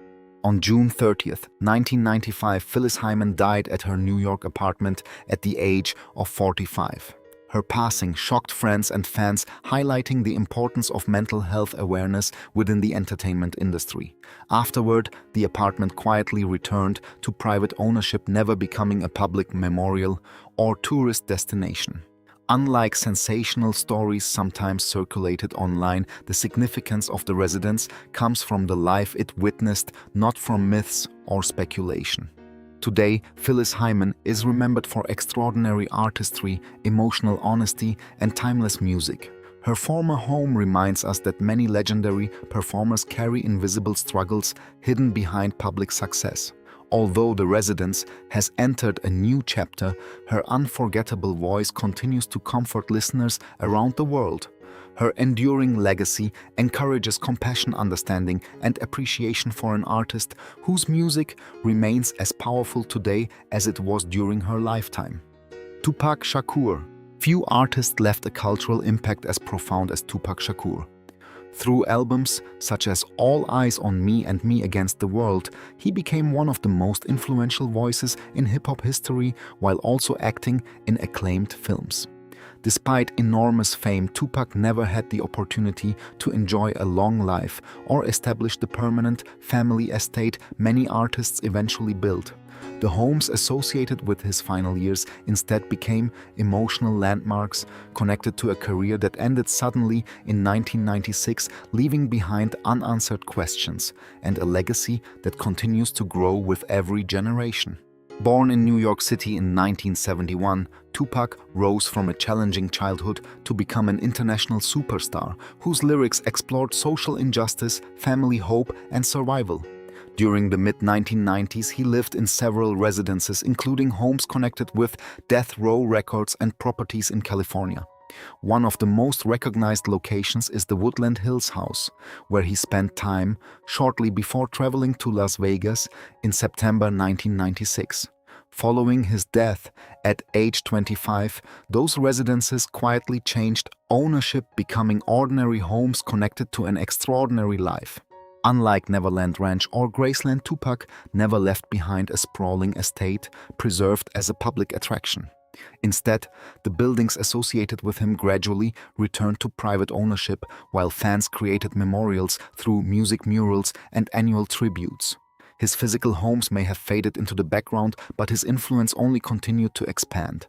On June 30, 1995, Phyllis Hyman died at her New York apartment at the age of 45. Her passing shocked friends and fans, highlighting the importance of mental health awareness within the entertainment industry. Afterward, the apartment quietly returned to private ownership, never becoming a public memorial or tourist destination. Unlike sensational stories sometimes circulated online, the significance of the residence comes from the life it witnessed, not from myths or speculation. Today, Phyllis Hyman is remembered for extraordinary artistry, emotional honesty, and timeless music. Her former home reminds us that many legendary performers carry invisible struggles hidden behind public success. Although the residence has entered a new chapter, her unforgettable voice continues to comfort listeners around the world. Her enduring legacy encourages compassion, understanding, and appreciation for an artist whose music remains as powerful today as it was during her lifetime. Tupac Shakur. Few artists left a cultural impact as profound as Tupac Shakur. Through albums such as All Eyes on Me and Me Against the World, he became one of the most influential voices in hip-hop history while also acting in acclaimed films. Despite enormous fame, Tupac never had the opportunity to enjoy a long life or establish the permanent family estate many artists eventually built. The homes associated with his final years instead became emotional landmarks connected to a career that ended suddenly in 1996, leaving behind unanswered questions and a legacy that continues to grow with every generation. Born in New York City in 1971, Tupac rose from a challenging childhood to become an international superstar whose lyrics explored social injustice, family hope, and survival. During the mid-1990s, he lived in several residences, including homes connected with Death Row Records and properties in California. One of the most recognized locations is the Woodland Hills house, where he spent time shortly before traveling to Las Vegas in September 1996. Following his death at age 25, those residences quietly changed ownership, becoming ordinary homes connected to an extraordinary life. Unlike Neverland Ranch or Graceland, Tupac never left behind a sprawling estate preserved as a public attraction. Instead, the buildings associated with him gradually returned to private ownership, while fans created memorials through music murals and annual tributes. His physical homes may have faded into the background, but his influence only continued to expand.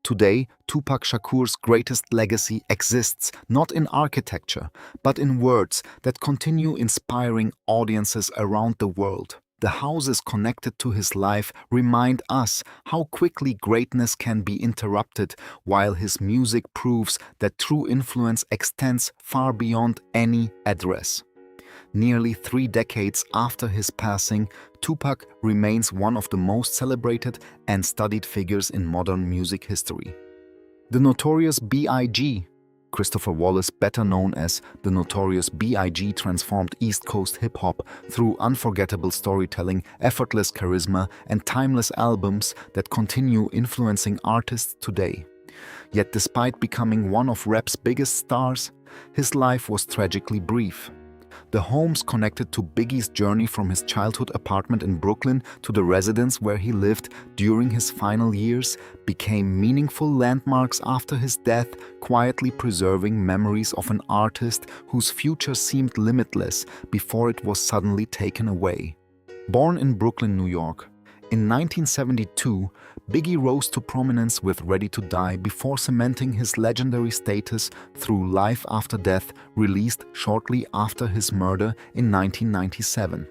Today, Tupac Shakur's greatest legacy exists not in architecture, but in words that continue inspiring audiences around the world. The houses connected to his life remind us how quickly greatness can be interrupted, while his music proves that true influence extends far beyond any address. Nearly 3 decades after his passing, Tupac remains one of the most celebrated and studied figures in modern music history. The Notorious B.I.G. Christopher Wallace, better known as the Notorious B.I.G., transformed East Coast hip-hop through unforgettable storytelling, effortless charisma, and timeless albums that continue influencing artists today. Yet despite becoming one of rap's biggest stars, his life was tragically brief. The homes connected to Biggie's journey from his childhood apartment in Brooklyn to the residence where he lived during his final years became meaningful landmarks after his death, quietly preserving memories of an artist whose future seemed limitless before it was suddenly taken away. Born in Brooklyn, New York, in 1972, Biggie rose to prominence with Ready to Die before cementing his legendary status through Life After Death, released shortly after his murder in 1997.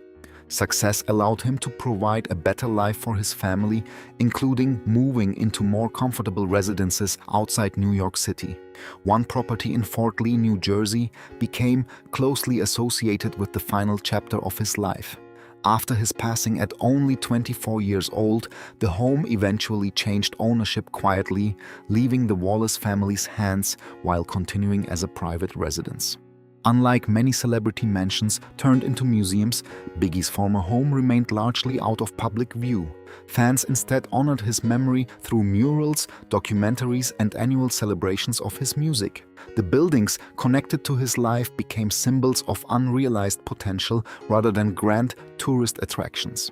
Success allowed him to provide a better life for his family, including moving into more comfortable residences outside New York City. One property in Fort Lee, New Jersey, became closely associated with the final chapter of his life. After his passing at only 24 years old, the home eventually changed ownership quietly, leaving the Wallace family's hands while continuing as a private residence. Unlike many celebrity mansions turned into museums, Biggie's former home remained largely out of public view. Fans instead honored his memory through murals, documentaries, and annual celebrations of his music. The buildings connected to his life became symbols of unrealized potential rather than grand tourist attractions.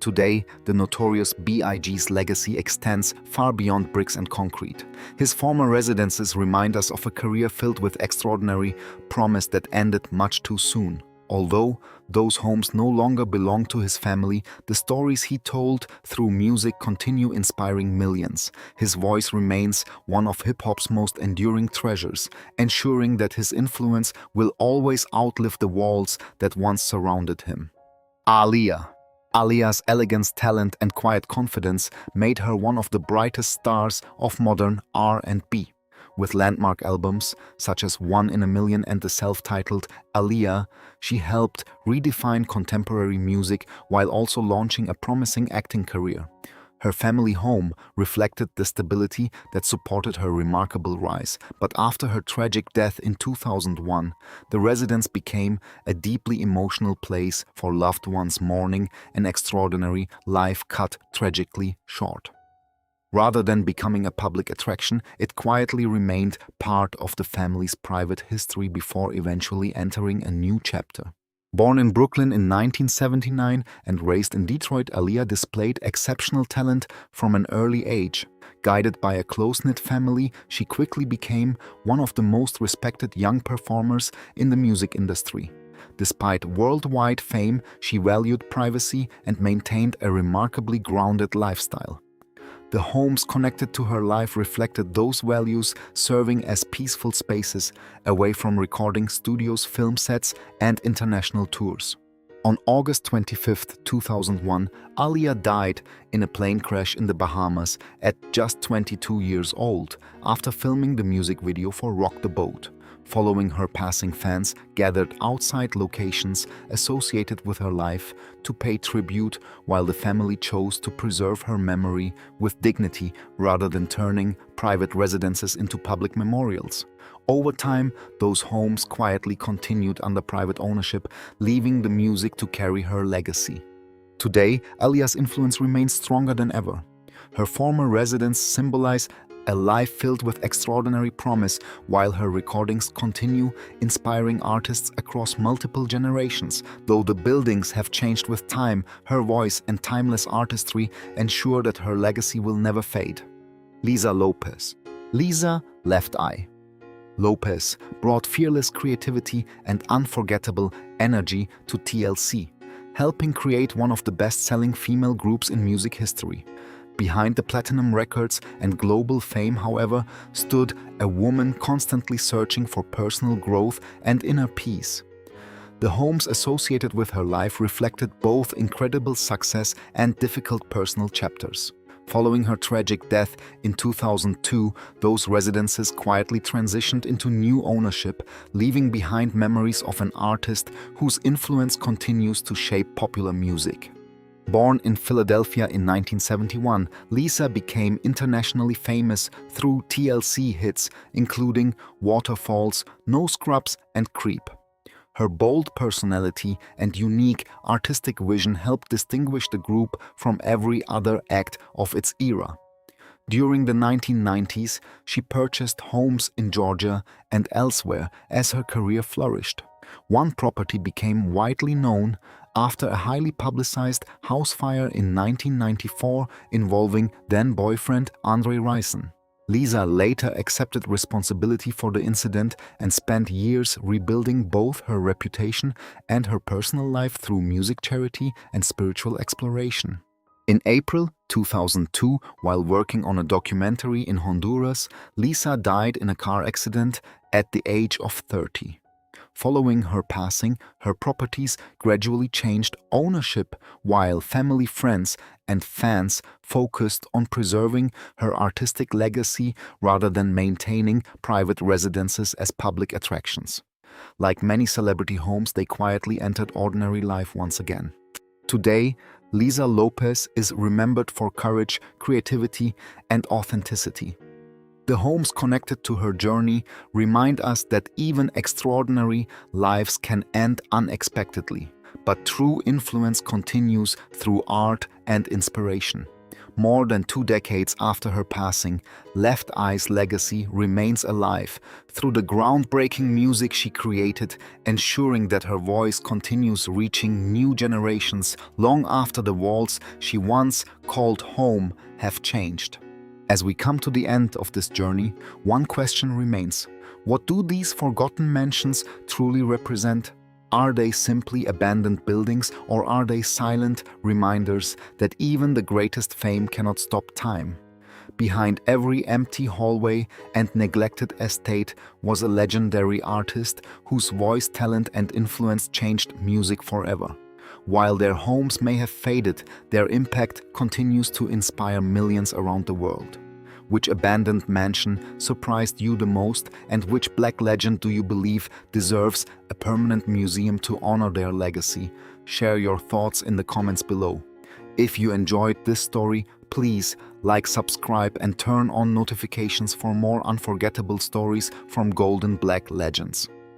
Today, the notorious B.I.G.'s legacy extends far beyond bricks and concrete. His former residences remind us of a career filled with extraordinary promise that ended much too soon. Although those homes no longer belong to his family, the stories he told through music continue inspiring millions. His voice remains one of hip-hop's most enduring treasures, ensuring that his influence will always outlive the walls that once surrounded him. Aaliyah. Aaliyah's elegance, talent, and quiet confidence made her one of the brightest stars of modern R&B. With landmark albums such as One in a Million and the self-titled Aaliyah, she helped redefine contemporary music while also launching a promising acting career. Her family home reflected the stability that supported her remarkable rise, but after her tragic death in 2001, the residence became a deeply emotional place for loved ones mourning an extraordinary life cut tragically short. Rather than becoming a public attraction, it quietly remained part of the family's private history before eventually entering a new chapter. Born in Brooklyn in 1979 and raised in Detroit, Aaliyah displayed exceptional talent from an early age. Guided by a close-knit family, she quickly became one of the most respected young performers in the music industry. Despite worldwide fame, she valued privacy and maintained a remarkably grounded lifestyle. The homes connected to her life reflected those values, serving as peaceful spaces away from recording studios, film sets, and international tours. On August 25, 2001, Aaliyah died in a plane crash in the Bahamas at just 22 years old after filming the music video for Rock the Boat. Following her passing, fans gathered outside locations associated with her life to pay tribute, while the family chose to preserve her memory with dignity rather than turning private residences into public memorials. Over time, those homes quietly continued under private ownership, leaving the music to carry her legacy. Today, Aaliyah's influence remains stronger than ever. Her former residence symbolize a life filled with extraordinary promise, while her recordings continue inspiring artists across multiple generations. Though the buildings have changed with time, her voice and timeless artistry ensure that her legacy will never fade. Lisa Lopez. Lisa Left Eye Lopez brought fearless creativity and unforgettable energy to TLC, helping create one of the best-selling female groups in music history. Behind the platinum records and global fame, however, stood a woman constantly searching for personal growth and inner peace. The homes associated with her life reflected both incredible success and difficult personal chapters. Following her tragic death in 2002, those residences quietly transitioned into new ownership, leaving behind memories of an artist whose influence continues to shape popular music. Born in Philadelphia in 1971, Lisa became internationally famous through TLC hits including Waterfalls, No Scrubs, and Creep. Her bold personality and unique artistic vision helped distinguish the group from every other act of its era. During the 1990s, she purchased homes in Georgia and elsewhere as her career flourished. One property became widely known after a highly publicized house fire in 1994 involving then-boyfriend Andre Rison. Lisa later accepted responsibility for the incident and spent years rebuilding both her reputation and her personal life through music charity and spiritual exploration. In April 2002, while working on a documentary in Honduras, Lisa died in a car accident at the age of 30. Following her passing, her properties gradually changed ownership, while family, friends, and fans focused on preserving her artistic legacy rather than maintaining private residences as public attractions. Like many celebrity homes, they quietly entered ordinary life once again. Today, Lisa Lopez is remembered for courage, creativity, and authenticity. The homes connected to her journey remind us that even extraordinary lives can end unexpectedly, but true influence continues through art and inspiration. More than 2 decades after her passing, Left Eye's legacy remains alive through the groundbreaking music she created, ensuring that her voice continues reaching new generations long after the walls she once called home have changed. As we come to the end of this journey, one question remains. What do these forgotten mansions truly represent? Are they simply abandoned buildings, or are they silent reminders that even the greatest fame cannot stop time? Behind every empty hallway and neglected estate was a legendary artist whose voice, talent, and influence changed music forever. While their homes may have faded, their impact continues to inspire millions around the world. Which abandoned mansion surprised you the most, and which Black legend do you believe deserves a permanent museum to honor their legacy? Share your thoughts in the comments below. If you enjoyed this story, please like, subscribe, and turn on notifications for more unforgettable stories from golden Black legends.